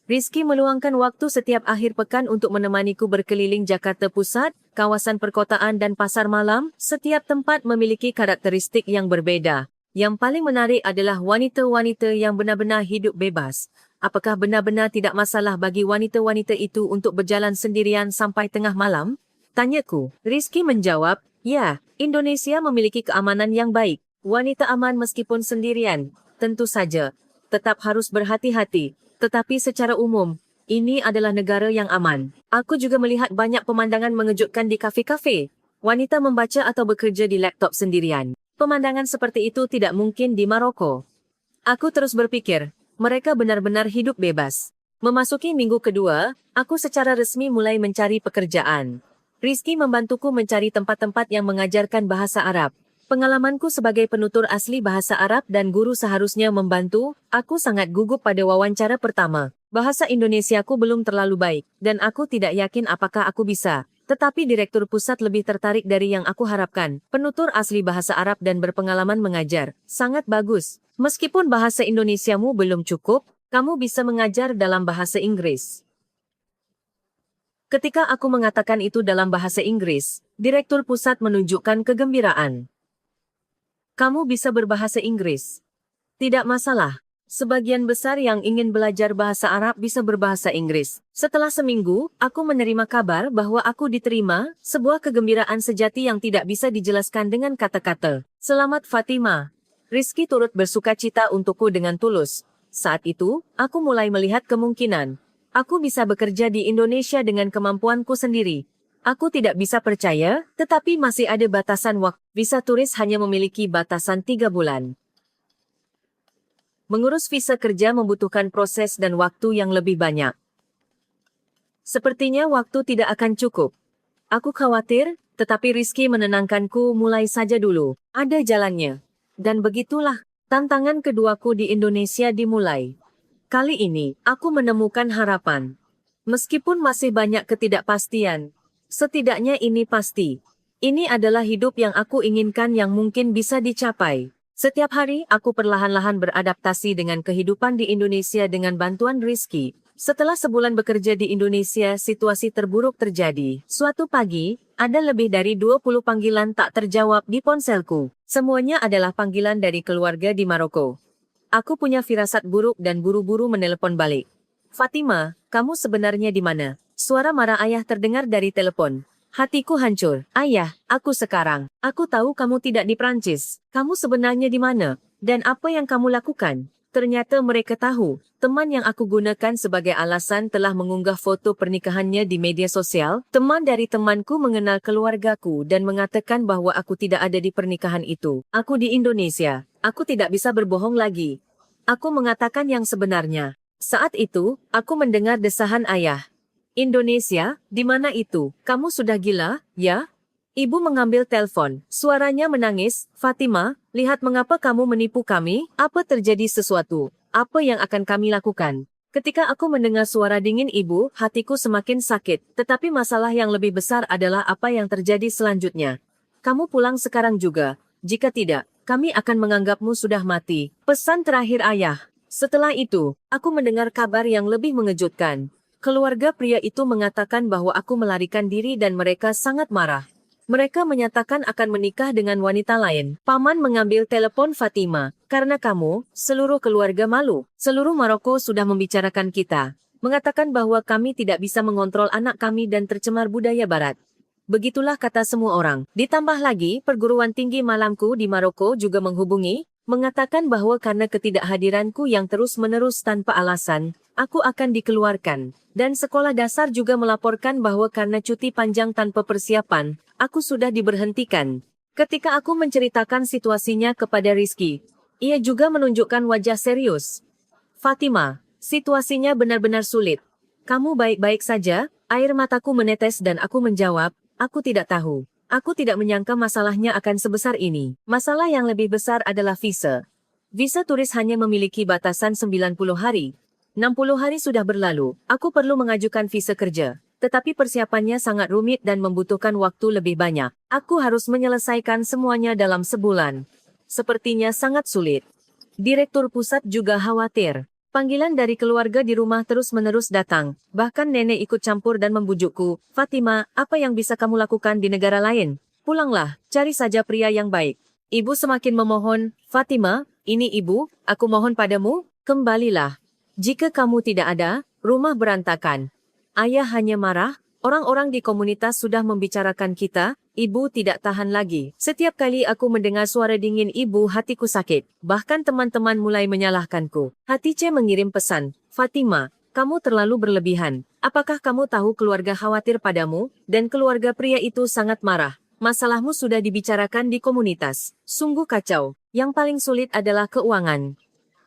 Rizky meluangkan waktu setiap akhir pekan untuk menemaniku berkeliling Jakarta Pusat, kawasan perkotaan dan pasar malam. Setiap tempat memiliki karakteristik yang berbeza. Yang paling menarik adalah wanita-wanita yang benar-benar hidup bebas. Apakah benar-benar tidak masalah bagi wanita-wanita itu untuk berjalan sendirian sampai tengah malam? Tanyaku. Rizky menjawab, ya, Indonesia memiliki keamanan yang baik. Wanita aman meskipun sendirian. Tentu saja. Tetap harus berhati-hati. Tetapi secara umum, ini adalah negara yang aman. Aku juga melihat banyak pemandangan mengejutkan di kafe-kafe. Wanita membaca atau bekerja di laptop sendirian. Pemandangan seperti itu tidak mungkin di Maroko. Aku terus berpikir, mereka benar-benar hidup bebas. Memasuki minggu kedua, aku secara resmi mulai mencari pekerjaan. Rizky membantuku mencari tempat-tempat yang mengajarkan bahasa Arab. Pengalamanku sebagai penutur asli bahasa Arab dan guru seharusnya membantu. Aku sangat gugup pada wawancara pertama. Bahasa Indonesiaku belum terlalu baik, dan aku tidak yakin apakah aku bisa. Tetapi direktur pusat lebih tertarik dari yang aku harapkan. Penutur asli bahasa Arab dan berpengalaman mengajar. Sangat bagus. Meskipun bahasa Indonesiamu belum cukup, kamu bisa mengajar dalam bahasa Inggris. Ketika aku mengatakan itu dalam bahasa Inggris, direktur pusat menunjukkan kegembiraan. Kamu bisa berbahasa Inggris. Tidak masalah. Sebagian besar yang ingin belajar bahasa Arab bisa berbahasa Inggris. Setelah seminggu, aku menerima kabar bahwa aku diterima, sebuah kegembiraan sejati yang tidak bisa dijelaskan dengan kata-kata. Selamat Fatima. Rizky turut bersukacita untukku dengan tulus. Saat itu, aku mulai melihat kemungkinan. Aku bisa bekerja di Indonesia dengan kemampuanku sendiri. Aku tidak bisa percaya, tetapi masih ada batasan waktu. Visa turis hanya memiliki batasan 3 bulan. Mengurus visa kerja membutuhkan proses dan waktu yang lebih banyak. Sepertinya waktu tidak akan cukup. Aku khawatir, tetapi Rizky menenangkanku mulai saja dulu. Ada jalannya. Dan begitulah, tantangan keduaku di Indonesia dimulai. Kali ini, aku menemukan harapan. Meskipun masih banyak ketidakpastian, setidaknya ini pasti. Ini adalah hidup yang aku inginkan yang mungkin bisa dicapai. Setiap hari, aku perlahan-lahan beradaptasi dengan kehidupan di Indonesia dengan bantuan Rizky. Setelah sebulan bekerja di Indonesia, situasi terburuk terjadi. Suatu pagi, ada lebih dari 20 panggilan tak terjawab di ponselku. Semuanya adalah panggilan dari keluarga di Maroko. Aku punya firasat buruk dan buru-buru menelepon balik. Fatima, kamu sebenarnya di mana? Suara marah ayah terdengar dari telepon. Hatiku hancur. Ayah, aku sekarang. Aku tahu kamu tidak di Prancis. Kamu sebenarnya di mana? Dan apa yang kamu lakukan? Ternyata mereka tahu, teman yang aku gunakan sebagai alasan telah mengunggah foto pernikahannya di media sosial. Teman dari temanku mengenal keluargaku dan mengatakan bahawa aku tidak ada di pernikahan itu. Aku di Indonesia. Aku tidak bisa berbohong lagi. Aku mengatakan yang sebenarnya. Saat itu, aku mendengar desahan ayah. Indonesia, di mana itu? Kamu sudah gila, ya? Ibu mengambil telefon. Suaranya menangis. Fatima, lihat mengapa kamu menipu kami? Apa terjadi sesuatu? Apa yang akan kami lakukan? Ketika aku mendengar suara dingin ibu, hatiku semakin sakit. Tetapi masalah yang lebih besar adalah apa yang terjadi selanjutnya. Kamu pulang sekarang juga. Jika tidak, kami akan menganggapmu sudah mati. Pesan terakhir ayah. Setelah itu, aku mendengar kabar yang lebih mengejutkan. Keluarga pria itu mengatakan bahwa aku melarikan diri dan mereka sangat marah. Mereka menyatakan akan menikah dengan wanita lain. Paman mengambil telepon Fatima. Karena kamu, seluruh keluarga malu. Seluruh Maroko sudah membicarakan kita. Mengatakan bahwa kami tidak bisa mengontrol anak kami dan tercemar budaya barat. Begitulah kata semua orang. Ditambah lagi, perguruan tinggi malamku di Maroko juga menghubungi, mengatakan bahwa karena ketidakhadiranku yang terus-menerus tanpa alasan, aku akan dikeluarkan. Dan sekolah dasar juga melaporkan bahwa karena cuti panjang tanpa persiapan, aku sudah diberhentikan. Ketika aku menceritakan situasinya kepada Rizky, ia juga menunjukkan wajah serius. Fatima, situasinya benar-benar sulit. Kamu baik-baik saja? Air mataku menetes dan aku menjawab, aku tidak tahu. Aku tidak menyangka masalahnya akan sebesar ini. Masalah yang lebih besar adalah visa. Visa turis hanya memiliki batasan 90 hari. 60 hari sudah berlalu, aku perlu mengajukan visa kerja. Tetapi persiapannya sangat rumit dan membutuhkan waktu lebih banyak. Aku harus menyelesaikan semuanya dalam sebulan. Sepertinya sangat sulit. Direktur pusat juga khawatir. Panggilan dari keluarga di rumah terus-menerus datang. Bahkan nenek ikut campur dan membujukku. Fatima, apa yang bisa kamu lakukan di negara lain? Pulanglah, cari saja pria yang baik. Ibu semakin memohon. Fatima, ini ibu, aku mohon padamu, kembalilah. Jika kamu tidak ada, rumah berantakan. Ayah hanya marah, orang-orang di komunitas sudah membicarakan kita, ibu tidak tahan lagi. Setiap kali aku mendengar suara dingin ibu hatiku sakit, bahkan teman-teman mulai menyalahkanku. Hatice mengirim pesan, Fatima, kamu terlalu berlebihan. Apakah kamu tahu keluarga khawatir padamu, dan keluarga pria itu sangat marah. Masalahmu sudah dibicarakan di komunitas. Sungguh kacau. Yang paling sulit adalah keuangan.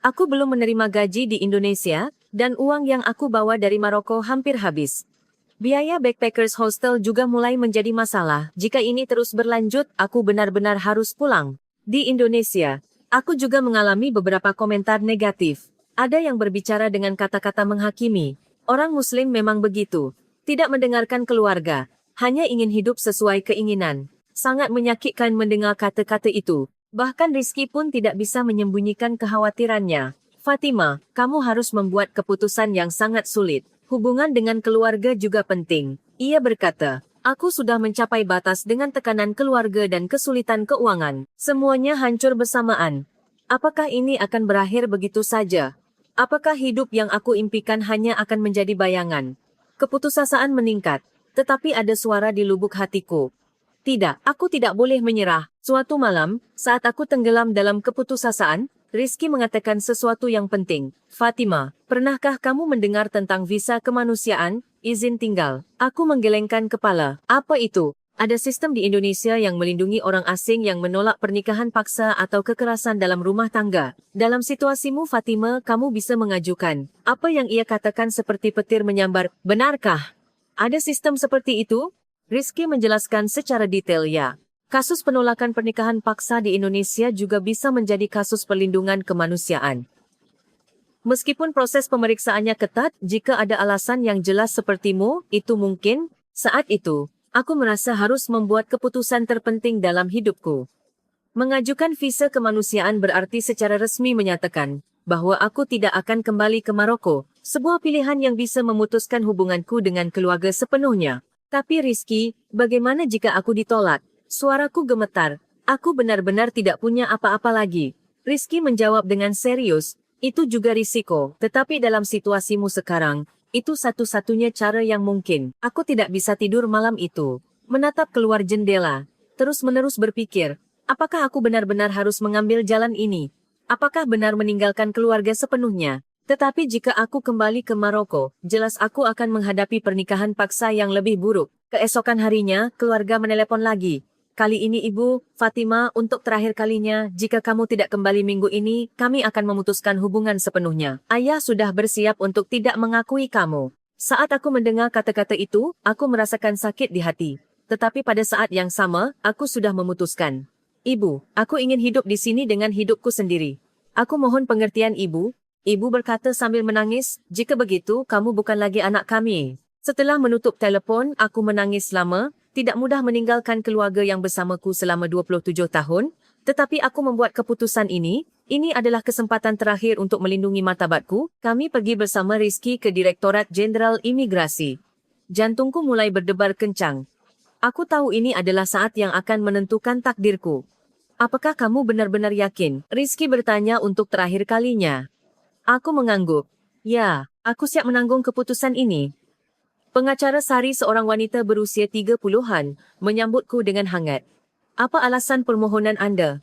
Aku belum menerima gaji di Indonesia, dan uang yang aku bawa dari Maroko hampir habis. Biaya backpackers hostel juga mulai menjadi masalah. Jika ini terus berlanjut, aku benar-benar harus pulang. Di Indonesia, aku juga mengalami beberapa komentar negatif. Ada yang berbicara dengan kata-kata menghakimi. Orang Muslim memang begitu. Tidak mendengarkan keluarga. Hanya ingin hidup sesuai keinginan. Sangat menyakitkan mendengar kata-kata itu. Bahkan Rizky pun tidak bisa menyembunyikan kekhawatirannya. Fatima, kamu harus membuat keputusan yang sangat sulit. Hubungan dengan keluarga juga penting. Ia berkata, aku sudah mencapai batas dengan tekanan keluarga dan kesulitan keuangan. Semuanya hancur bersamaan. Apakah ini akan berakhir begitu saja? Apakah hidup yang aku impikan hanya akan menjadi bayangan? Keputusasaan meningkat, tetapi ada suara di lubuk hatiku. Tidak, aku tidak boleh menyerah. Suatu malam, saat aku tenggelam dalam keputusasaan, Rizky mengatakan sesuatu yang penting. Fatima, pernahkah kamu mendengar tentang visa kemanusiaan, izin tinggal? Aku menggelengkan kepala. Apa itu? Ada sistem di Indonesia yang melindungi orang asing yang menolak pernikahan paksa atau kekerasan dalam rumah tangga. Dalam situasimu Fatima, kamu bisa mengajukan. Apa yang ia katakan seperti petir menyambar. Benarkah? Ada sistem seperti itu? Rizky menjelaskan secara detail ya. Kasus penolakan pernikahan paksa di Indonesia juga bisa menjadi kasus perlindungan kemanusiaan. Meskipun proses pemeriksaannya ketat, jika ada alasan yang jelas sepertimu, itu mungkin. Saat itu, aku merasa harus membuat keputusan terpenting dalam hidupku. Mengajukan visa kemanusiaan berarti secara resmi menyatakan bahwa aku tidak akan kembali ke Maroko, sebuah pilihan yang bisa memutuskan hubunganku dengan keluarga sepenuhnya. Tapi Rizky, bagaimana jika aku ditolak? Suaraku gemetar. Aku benar-benar tidak punya apa-apa lagi. Rizky menjawab dengan serius. Itu juga risiko. Tetapi dalam situasimu sekarang, itu satu-satunya cara yang mungkin. Aku tidak bisa tidur malam itu. Menatap keluar jendela. Terus-menerus berpikir, apakah aku benar-benar harus mengambil jalan ini? Apakah benar meninggalkan keluarga sepenuhnya? Tetapi jika aku kembali ke Maroko, jelas aku akan menghadapi pernikahan paksa yang lebih buruk. Keesokan harinya, keluarga menelepon lagi. Kali ini Ibu, Fatima, untuk terakhir kalinya, jika kamu tidak kembali minggu ini, kami akan memutuskan hubungan sepenuhnya. Ayah sudah bersiap untuk tidak mengakui kamu. Saat aku mendengar kata-kata itu, aku merasakan sakit di hati. Tetapi pada saat yang sama, aku sudah memutuskan. Ibu, aku ingin hidup di sini dengan hidupku sendiri. Aku mohon pengertian Ibu. Ibu berkata sambil menangis, jika begitu, kamu bukan lagi anak kami. Setelah menutup telefon, aku menangis lama, tidak mudah meninggalkan keluarga yang bersamaku selama 27 tahun, tetapi aku membuat keputusan ini adalah kesempatan terakhir untuk melindungi martabatku. Kami pergi bersama Rizky ke Direktorat Jenderal Imigrasi. Jantungku mulai berdebar kencang. Aku tahu ini adalah saat yang akan menentukan takdirku. Apakah kamu benar-benar yakin? Rizky bertanya untuk terakhir kalinya. Aku mengangguk. Ya, aku siap menanggung keputusan ini. Pengacara Sari, seorang wanita berusia 30-an, menyambutku dengan hangat. Apa alasan permohonan Anda?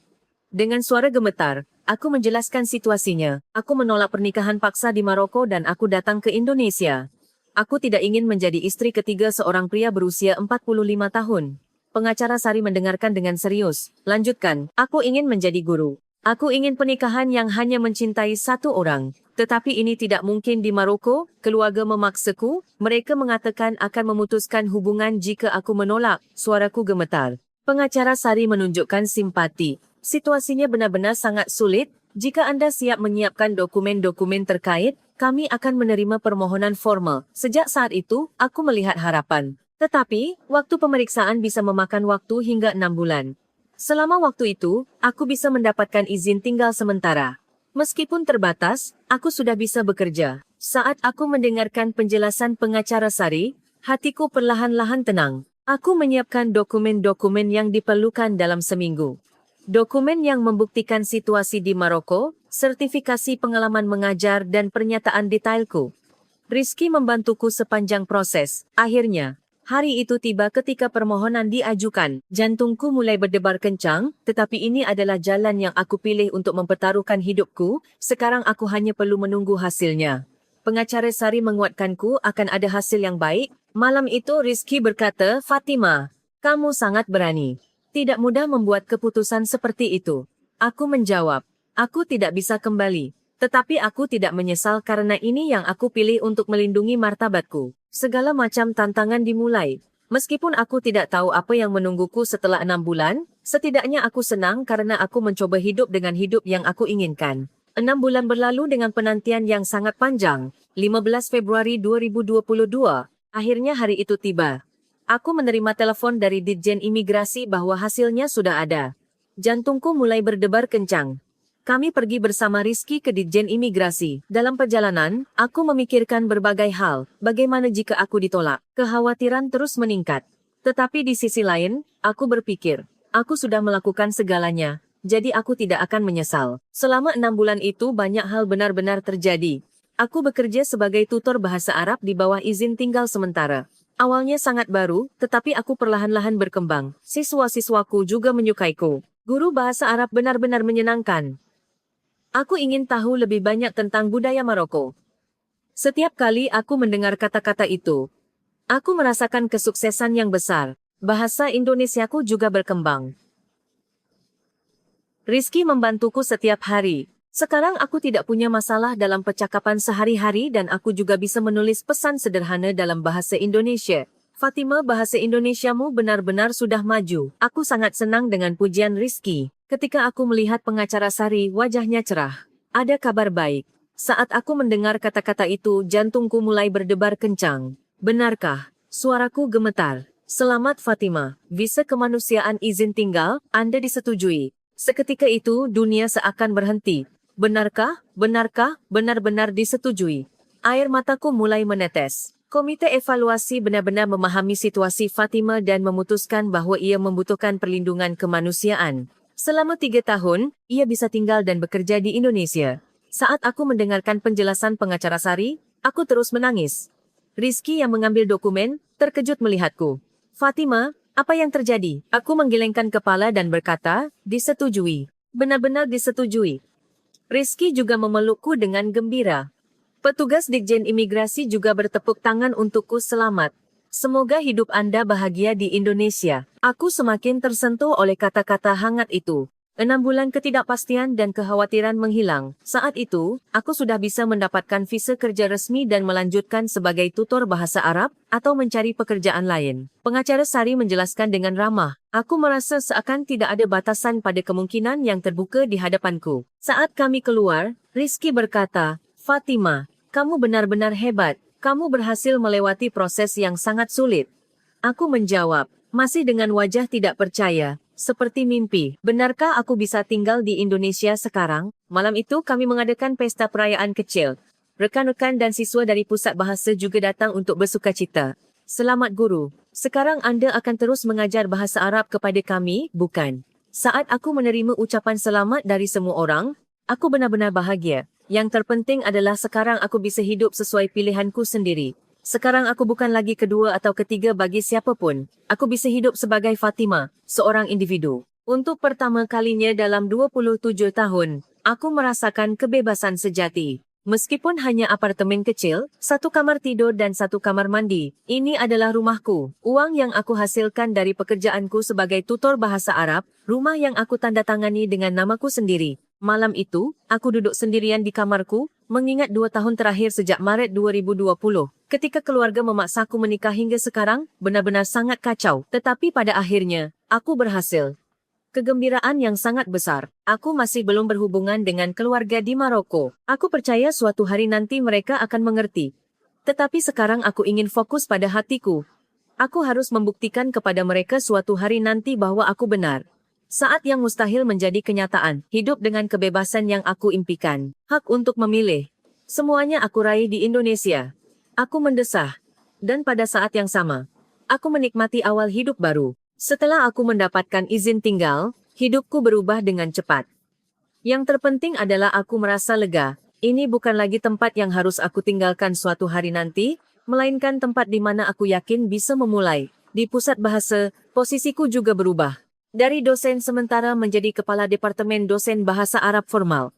Dengan suara gemetar, aku menjelaskan situasinya. Aku menolak pernikahan paksa di Maroko dan aku datang ke Indonesia. Aku tidak ingin menjadi istri ketiga seorang pria berusia 45 tahun. Pengacara Sari mendengarkan dengan serius. Lanjutkan, aku ingin menjadi guru. Aku ingin pernikahan yang hanya mencintai satu orang. Tetapi ini tidak mungkin di Maroko. Keluarga memaksaku. Mereka mengatakan akan memutuskan hubungan jika aku menolak. Suaraku gemetar. Pengacara Sari menunjukkan simpati. Situasinya benar-benar sangat sulit. Jika Anda siap menyiapkan dokumen-dokumen terkait, kami akan menerima permohonan formal. Sejak saat itu, aku melihat harapan. Tetapi, waktu pemeriksaan bisa memakan waktu hingga 6 bulan. Selama waktu itu, aku bisa mendapatkan izin tinggal sementara. Meskipun terbatas, aku sudah bisa bekerja. Saat aku mendengarkan penjelasan pengacara Sari, hatiku perlahan-lahan tenang. Aku menyiapkan dokumen-dokumen yang diperlukan dalam seminggu. Dokumen yang membuktikan situasi di Maroko, sertifikasi pengalaman mengajar dan pernyataan detailku. Rizky membantuku sepanjang proses. Akhirnya, hari itu tiba ketika permohonan diajukan. Jantungku mulai berdebar kencang, tetapi ini adalah jalan yang aku pilih untuk mempertaruhkan hidupku. Sekarang aku hanya perlu menunggu hasilnya. Pengacara Sari menguatkanku akan ada hasil yang baik. Malam itu Rizky berkata, Fatima, kamu sangat berani. Tidak mudah membuat keputusan seperti itu. Aku menjawab, aku tidak bisa kembali. Tetapi aku tidak menyesal karena ini yang aku pilih untuk melindungi martabatku. Segala macam tantangan dimulai. Meskipun aku tidak tahu apa yang menungguku setelah 6 bulan, setidaknya aku senang karena aku mencoba hidup dengan hidup yang aku inginkan. 6 bulan berlalu dengan penantian yang sangat panjang. 15 Februari 2022, akhirnya hari itu tiba. Aku menerima telepon dari Ditjen Imigrasi bahwa hasilnya sudah ada. Jantungku mulai berdebar kencang. Kami pergi bersama Rizky ke Ditjen Imigrasi. Dalam perjalanan, aku memikirkan berbagai hal. Bagaimana jika aku ditolak? Kekhawatiran terus meningkat. Tetapi di sisi lain, aku berpikir, aku sudah melakukan segalanya, jadi aku tidak akan menyesal. Selama 6 bulan itu banyak hal benar-benar terjadi. Aku bekerja sebagai tutor bahasa Arab di bawah izin tinggal sementara. Awalnya sangat baru, tetapi aku perlahan-lahan berkembang. Siswa-siswaku juga menyukaiku. Guru bahasa Arab benar-benar menyenangkan. Aku ingin tahu lebih banyak tentang budaya Maroko. Setiap kali aku mendengar kata-kata itu, aku merasakan kesuksesan yang besar. Bahasa Indonesiaku juga berkembang. Rizky membantuku setiap hari. Sekarang aku tidak punya masalah dalam percakapan sehari-hari dan aku juga bisa menulis pesan sederhana dalam bahasa Indonesia. Fatima, bahasa Indonesiamu benar-benar sudah maju. Aku sangat senang dengan pujian Rizky. Ketika aku melihat pengacara Sari, wajahnya cerah. Ada kabar baik. Saat aku mendengar kata-kata itu, jantungku mulai berdebar kencang. Benarkah? Suaraku gemetar. Selamat Fatima, visa kemanusiaan izin tinggal, Anda disetujui. Seketika itu, dunia seakan berhenti. Benarkah? Benarkah? Benar-benar disetujui. Air mataku mulai menetes. Komite evaluasi benar-benar memahami situasi Fatima dan memutuskan bahwa ia membutuhkan perlindungan kemanusiaan. Selama 3 tahun, ia bisa tinggal dan bekerja di Indonesia. Saat aku mendengarkan penjelasan pengacara Sari, aku terus menangis. Rizky yang mengambil dokumen, terkejut melihatku. Fatima, apa yang terjadi? Aku menggelengkan kepala dan berkata, disetujui. Benar-benar disetujui. Rizky juga memelukku dengan gembira. Petugas Ditjen Imigrasi juga bertepuk tangan untukku selamat. Semoga hidup Anda bahagia di Indonesia. Aku semakin tersentuh oleh kata-kata hangat itu. 6 bulan ketidakpastian dan kekhawatiran menghilang. Saat itu, aku sudah bisa mendapatkan visa kerja resmi dan melanjutkan sebagai tutor bahasa Arab atau mencari pekerjaan lain. Pengacara Sari menjelaskan dengan ramah. Aku merasa seakan tidak ada batasan pada kemungkinan yang terbuka di hadapanku. Saat kami keluar, Rizky berkata, "Fatima, kamu benar-benar hebat. Kamu berhasil melewati proses yang sangat sulit." Aku menjawab, masih dengan wajah tidak percaya. Seperti mimpi, benarkah aku bisa tinggal di Indonesia sekarang? Malam itu kami mengadakan pesta perayaan kecil. Rekan-rekan dan siswa dari pusat bahasa juga datang untuk bersukacita. Selamat guru. Sekarang Anda akan terus mengajar bahasa Arab kepada kami, bukan? Saat aku menerima ucapan selamat dari semua orang, aku benar-benar bahagia. Yang terpenting adalah sekarang aku bisa hidup sesuai pilihanku sendiri. Sekarang aku bukan lagi kedua atau ketiga bagi siapapun. Aku bisa hidup sebagai Fatima, seorang individu. Untuk pertama kalinya dalam 27 tahun, aku merasakan kebebasan sejati. Meskipun hanya apartemen kecil, 1 kamar tidur dan 1 kamar mandi, ini adalah rumahku. Uang yang aku hasilkan dari pekerjaanku sebagai tutor bahasa Arab, rumah yang aku tandatangani dengan namaku sendiri. Malam itu, aku duduk sendirian di kamarku, mengingat 2 tahun terakhir sejak Maret 2020. Ketika keluarga memaksaku menikah hingga sekarang, benar-benar sangat kacau. Tetapi pada akhirnya, aku berhasil. Kegembiraan yang sangat besar. Aku masih belum berhubungan dengan keluarga di Maroko. Aku percaya suatu hari nanti mereka akan mengerti. Tetapi sekarang aku ingin fokus pada hatiku. Aku harus membuktikan kepada mereka suatu hari nanti bahwa aku benar. Saat yang mustahil menjadi kenyataan, hidup dengan kebebasan yang aku impikan. Hak untuk memilih. Semuanya aku raih di Indonesia. Aku mendesah. Dan pada saat yang sama, aku menikmati awal hidup baru. Setelah aku mendapatkan izin tinggal, hidupku berubah dengan cepat. Yang terpenting adalah aku merasa lega. Ini bukan lagi tempat yang harus aku tinggalkan suatu hari nanti, melainkan tempat di mana aku yakin bisa memulai. Di pusat bahasa, posisiku juga berubah. Dari dosen sementara menjadi kepala Departemen Dosen Bahasa Arab Formal.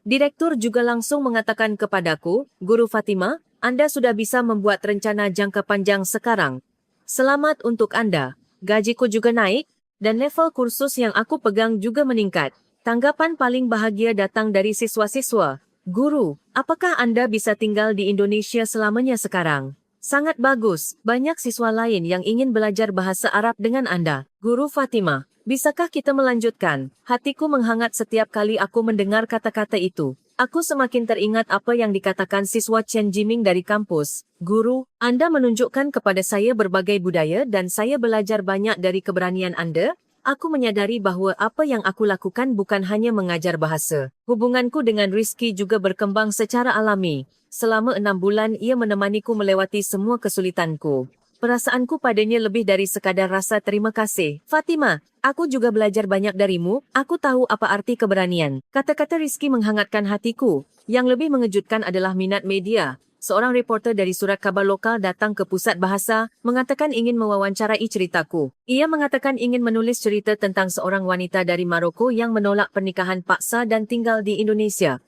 Direktur juga langsung mengatakan kepadaku, "Guru Fatima, Anda sudah bisa membuat rencana jangka panjang sekarang. Selamat untuk Anda. Gajiku juga naik, dan level kursus yang aku pegang juga meningkat." Tanggapan paling bahagia datang dari siswa-siswa. "Guru, apakah Anda bisa tinggal di Indonesia selamanya sekarang?" "Sangat bagus. Banyak siswa lain yang ingin belajar bahasa Arab dengan Anda. Guru Fatima, bisakah kita melanjutkan?" Hatiku menghangat setiap kali aku mendengar kata-kata itu. Aku semakin teringat apa yang dikatakan siswa Chen Jiming dari kampus. "Guru, Anda menunjukkan kepada saya berbagai budaya dan saya belajar banyak dari keberanian Anda." Aku menyadari bahwa apa yang aku lakukan bukan hanya mengajar bahasa. Hubunganku dengan Rizky juga berkembang secara alami. Selama 6 bulan ia menemaniku melewati semua kesulitanku. Perasaanku padanya lebih dari sekadar rasa terima kasih. "Fatima, aku juga belajar banyak darimu. Aku tahu apa arti keberanian." Kata-kata Rizky menghangatkan hatiku. Yang lebih mengejutkan adalah minat media. Seorang reporter dari surat kabar lokal datang ke pusat bahasa, mengatakan ingin mewawancarai ceritaku. Ia mengatakan ingin menulis cerita tentang seorang wanita dari Maroko yang menolak pernikahan paksa dan tinggal di Indonesia.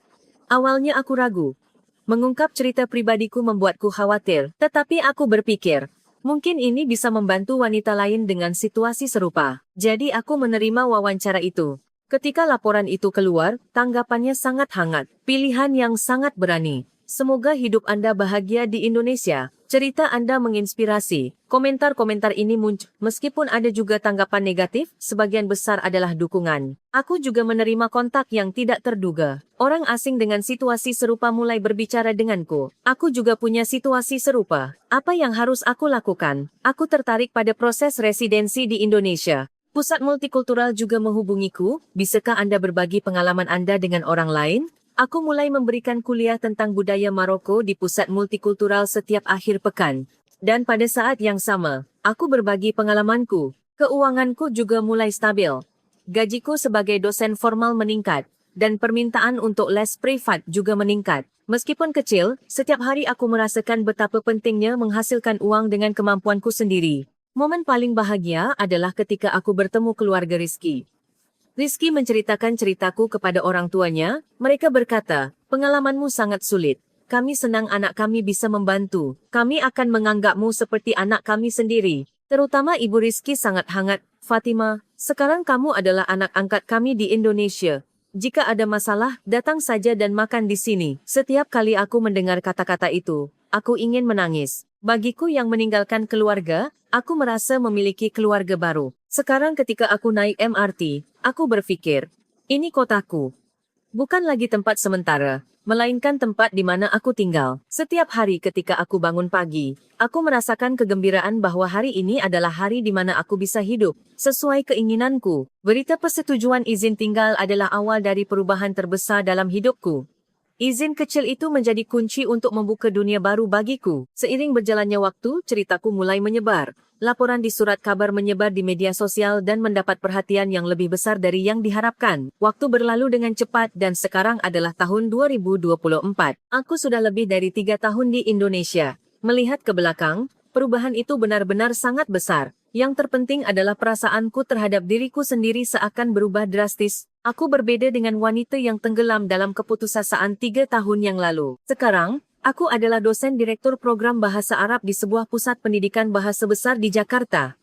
Awalnya aku ragu. Mengungkap cerita pribadiku membuatku khawatir, tetapi aku berpikir, mungkin ini bisa membantu wanita lain dengan situasi serupa. Jadi aku menerima wawancara itu. Ketika laporan itu keluar, tanggapannya sangat hangat. Pilihan yang sangat berani. "Semoga hidup Anda bahagia di Indonesia. Cerita Anda menginspirasi." Komentar-komentar ini muncul. Meskipun ada juga tanggapan negatif, sebagian besar adalah dukungan. Aku juga menerima kontak yang tidak terduga. Orang asing dengan situasi serupa mulai berbicara denganku. "Aku juga punya situasi serupa. Apa yang harus aku lakukan?" Aku tertarik pada proses residensi di Indonesia. Pusat multikultural juga menghubungiku. "Bisakah Anda berbagi pengalaman Anda dengan orang lain?" Aku mulai memberikan kuliah tentang budaya Maroko di pusat multikultural setiap akhir pekan. Dan pada saat yang sama, aku berbagi pengalamanku. Keuanganku juga mulai stabil. Gajiku sebagai dosen formal meningkat, dan permintaan untuk les privat juga meningkat. Meskipun kecil, setiap hari aku merasakan betapa pentingnya menghasilkan uang dengan kemampuanku sendiri. Momen paling bahagia adalah ketika aku bertemu keluarga Rizky. Rizky menceritakan ceritaku kepada orang tuanya. Mereka berkata, pengalamanmu sangat sulit. Kami senang anak kami bisa membantu. Kami akan menganggapmu seperti anak kami sendiri. Terutama Ibu Rizky sangat hangat. Fatima, sekarang kamu adalah anak angkat kami di Indonesia. Jika ada masalah, datang saja dan makan di sini. Setiap kali aku mendengar kata-kata itu, aku ingin menangis. Bagiku yang meninggalkan keluarga, aku merasa memiliki keluarga baru. Sekarang ketika aku naik MRT, aku berpikir, ini kotaku. Bukan lagi tempat sementara, melainkan tempat di mana aku tinggal. Setiap hari ketika aku bangun pagi, aku merasakan kegembiraan bahwa hari ini adalah hari di mana aku bisa hidup sesuai keinginanku. Berita persetujuan izin tinggal adalah awal dari perubahan terbesar dalam hidupku. Izin kecil itu menjadi kunci untuk membuka dunia baru bagiku. Seiring berjalannya waktu, ceritaku mulai menyebar. Laporan di surat kabar menyebar di media sosial dan mendapat perhatian yang lebih besar dari yang diharapkan. Waktu berlalu dengan cepat dan sekarang adalah tahun 2024. Aku sudah lebih dari 3 tahun di Indonesia. Melihat ke belakang, perubahan itu benar-benar sangat besar. Yang terpenting adalah perasaanku terhadap diriku sendiri seakan berubah drastis. Aku berbeda dengan wanita yang tenggelam dalam keputusasaan 3 tahun yang lalu. Sekarang, aku adalah dosen direktur program bahasa Arab di sebuah pusat pendidikan bahasa besar di Jakarta.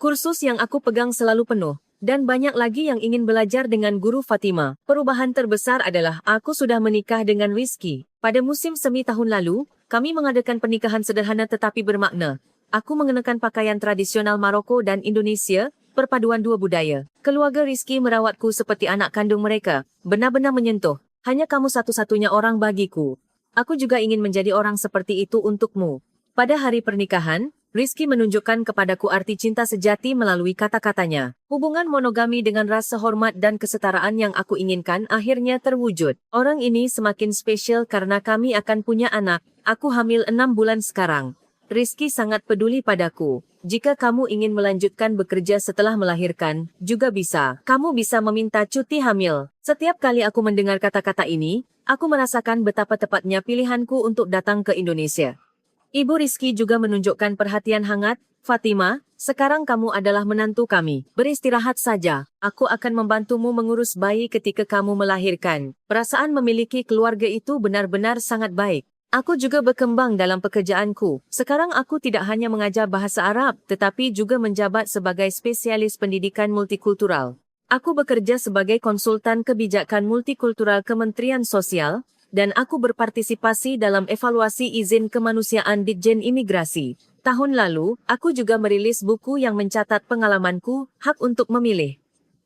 Kursus yang aku pegang selalu penuh, dan banyak lagi yang ingin belajar dengan guru Fatima. Perubahan terbesar adalah aku sudah menikah dengan Rizky. Pada musim semi tahun lalu, kami mengadakan pernikahan sederhana tetapi bermakna. Aku mengenakan pakaian tradisional Maroko dan Indonesia, perpaduan dua budaya. Keluarga Rizky merawatku seperti anak kandung mereka, benar-benar menyentuh. Hanya kamu satu-satunya orang bagiku. Aku juga ingin menjadi orang seperti itu untukmu. Pada hari pernikahan, Rizky menunjukkan kepadaku arti cinta sejati melalui kata-katanya. Hubungan monogami dengan rasa hormat dan kesetaraan yang aku inginkan akhirnya terwujud. Orang ini semakin spesial karena kami akan punya anak. Aku hamil 6 bulan sekarang. Rizky sangat peduli padaku. Jika kamu ingin melanjutkan bekerja setelah melahirkan, juga bisa. Kamu bisa meminta cuti hamil. Setiap kali aku mendengar kata-kata ini, aku merasakan betapa tepatnya pilihanku untuk datang ke Indonesia. Ibu Rizky juga menunjukkan perhatian hangat. Fatima, sekarang kamu adalah menantu kami. Beristirahat saja. Aku akan membantumu mengurus bayi ketika kamu melahirkan. Perasaan memiliki keluarga itu benar-benar sangat baik. Aku juga berkembang dalam pekerjaanku. Sekarang aku tidak hanya mengajar bahasa Arab, tetapi juga menjabat sebagai spesialis pendidikan multikultural. Aku bekerja sebagai konsultan kebijakan multikultural Kementerian Sosial, dan aku berpartisipasi dalam evaluasi izin kemanusiaan Ditjen Imigrasi. Tahun lalu, aku juga merilis buku yang mencatat pengalamanku, Hak untuk Memilih.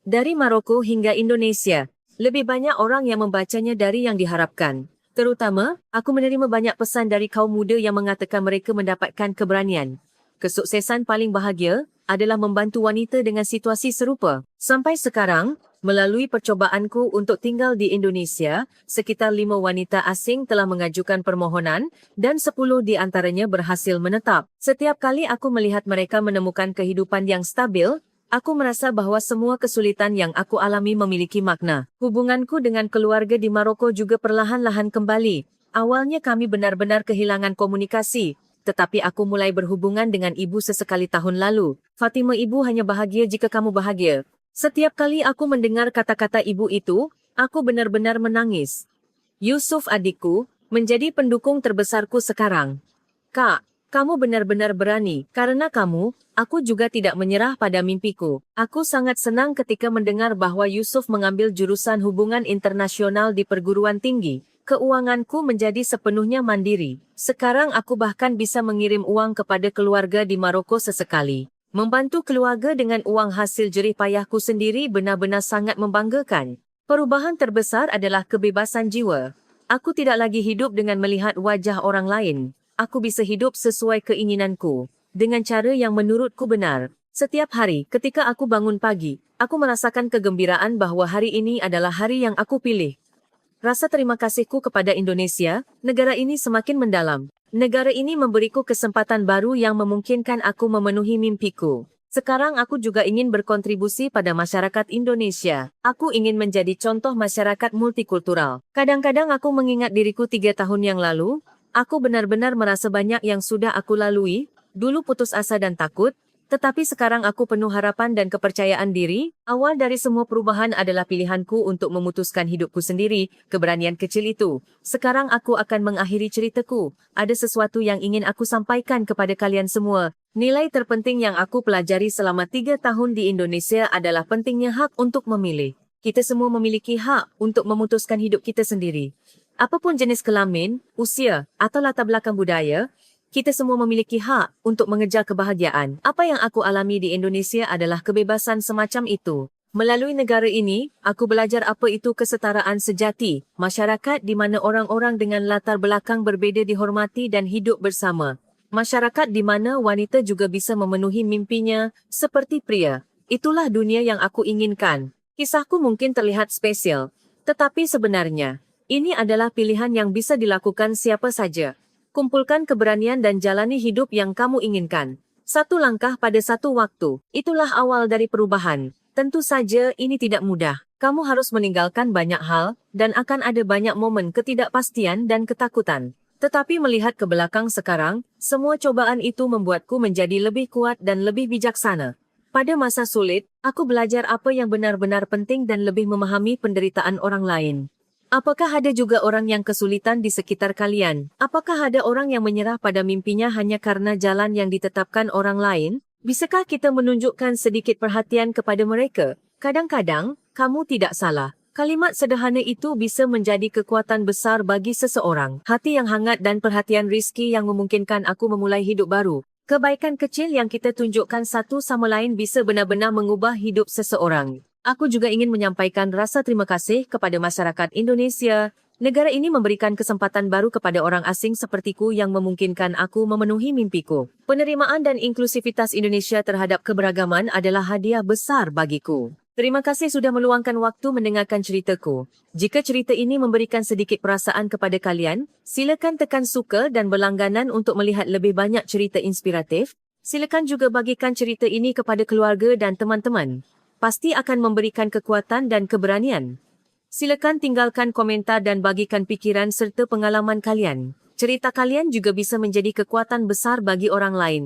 Dari Maroko hingga Indonesia, lebih banyak orang yang membacanya dari yang diharapkan. Terutama, aku menerima banyak pesan dari kaum muda yang mengatakan mereka mendapatkan keberanian. Kesuksesan paling bahagia adalah membantu wanita dengan situasi serupa. Sampai sekarang, melalui percobaanku untuk tinggal di Indonesia, sekitar 5 wanita asing telah mengajukan permohonan dan 10 di antaranya berhasil menetap. Setiap kali aku melihat mereka menemukan kehidupan yang stabil, aku merasa bahwa semua kesulitan yang aku alami memiliki makna. Hubunganku dengan keluarga di Maroko juga perlahan-lahan kembali. Awalnya kami benar-benar kehilangan komunikasi, tetapi aku mulai berhubungan dengan ibu sesekali tahun lalu. Fatima, ibu hanya bahagia jika kamu bahagia. Setiap kali aku mendengar kata-kata ibu itu, aku benar-benar menangis. Yusuf, adikku, menjadi pendukung terbesarku sekarang. Kak, kamu benar-benar berani. Karena kamu, aku juga tidak menyerah pada mimpiku. Aku sangat senang ketika mendengar bahwa Yusuf mengambil jurusan hubungan internasional di perguruan tinggi. Keuanganku menjadi sepenuhnya mandiri. Sekarang aku bahkan bisa mengirim uang kepada keluarga di Maroko sesekali. Membantu keluarga dengan uang hasil jerih payahku sendiri benar-benar sangat membanggakan. Perubahan terbesar adalah kebebasan jiwa. Aku tidak lagi hidup dengan melihat wajah orang lain. Aku bisa hidup sesuai keinginanku, dengan cara yang menurutku benar. Setiap hari, ketika aku bangun pagi, aku merasakan kegembiraan bahwa hari ini adalah hari yang aku pilih. Rasa terima kasihku kepada Indonesia, negara ini semakin mendalam. Negara ini memberiku kesempatan baru yang memungkinkan aku memenuhi mimpiku. Sekarang aku juga ingin berkontribusi pada masyarakat Indonesia. Aku ingin menjadi contoh masyarakat multikultural. Kadang-kadang aku mengingat diriku 3 tahun yang lalu. Aku benar-benar merasa banyak yang sudah aku lalui, dulu putus asa dan takut, Tetapi sekarang aku penuh harapan dan kepercayaan diri. Awal dari semua perubahan adalah pilihanku untuk memutuskan hidupku sendiri, keberanian kecil itu. Sekarang aku akan mengakhiri ceritaku. Ada sesuatu yang ingin aku sampaikan kepada kalian semua. Nilai terpenting yang aku pelajari selama 3 tahun di Indonesia adalah pentingnya hak untuk memilih. Kita semua memiliki hak untuk memutuskan hidup kita sendiri. Apapun jenis kelamin, usia, atau latar belakang budaya, kita semua memiliki hak untuk mengejar kebahagiaan. Apa yang aku alami di Indonesia adalah kebebasan semacam itu. Melalui negara ini, aku belajar apa itu kesetaraan sejati, masyarakat di mana orang-orang dengan latar belakang berbeza dihormati dan hidup bersama. Masyarakat di mana wanita juga bisa memenuhi mimpinya seperti pria. Itulah dunia yang aku inginkan. Kisahku mungkin terlihat spesial, tetapi sebenarnya, ini adalah pilihan yang bisa dilakukan siapa saja. Kumpulkan keberanian dan jalani hidup yang kamu inginkan. Satu langkah pada satu waktu. Itulah awal dari perubahan. Tentu saja ini tidak mudah. Kamu harus meninggalkan banyak hal, dan akan ada banyak momen ketidakpastian dan ketakutan. Tetapi melihat ke belakang sekarang, semua cobaan itu membuatku menjadi lebih kuat dan lebih bijaksana. Pada masa sulit, aku belajar apa yang benar-benar penting dan lebih memahami penderitaan orang lain. Apakah ada juga orang yang kesulitan di sekitar kalian? Apakah ada orang yang menyerah pada mimpinya hanya karena jalan yang ditetapkan orang lain? Bisakah kita menunjukkan sedikit perhatian kepada mereka? Kadang-kadang, kamu tidak salah. Kalimat sederhana itu bisa menjadi kekuatan besar bagi seseorang. Hati yang hangat dan perhatian Rizky yang memungkinkan aku memulai hidup baru. Kebaikan kecil yang kita tunjukkan satu sama lain bisa benar-benar mengubah hidup seseorang. Aku juga ingin menyampaikan rasa terima kasih kepada masyarakat Indonesia. Negara ini memberikan kesempatan baru kepada orang asing sepertiku yang memungkinkan aku memenuhi mimpiku. Penerimaan dan inklusivitas Indonesia terhadap keberagaman adalah hadiah besar bagiku. Terima kasih sudah meluangkan waktu mendengarkan ceritaku. Jika cerita ini memberikan sedikit perasaan kepada kalian, silakan tekan suka dan berlangganan untuk melihat lebih banyak cerita inspiratif. Silakan juga bagikan cerita ini kepada keluarga dan teman-teman. Pasti akan memberikan kekuatan dan keberanian. Silakan tinggalkan komentar dan bagikan pikiran serta pengalaman kalian. Cerita kalian juga bisa menjadi kekuatan besar bagi orang lain.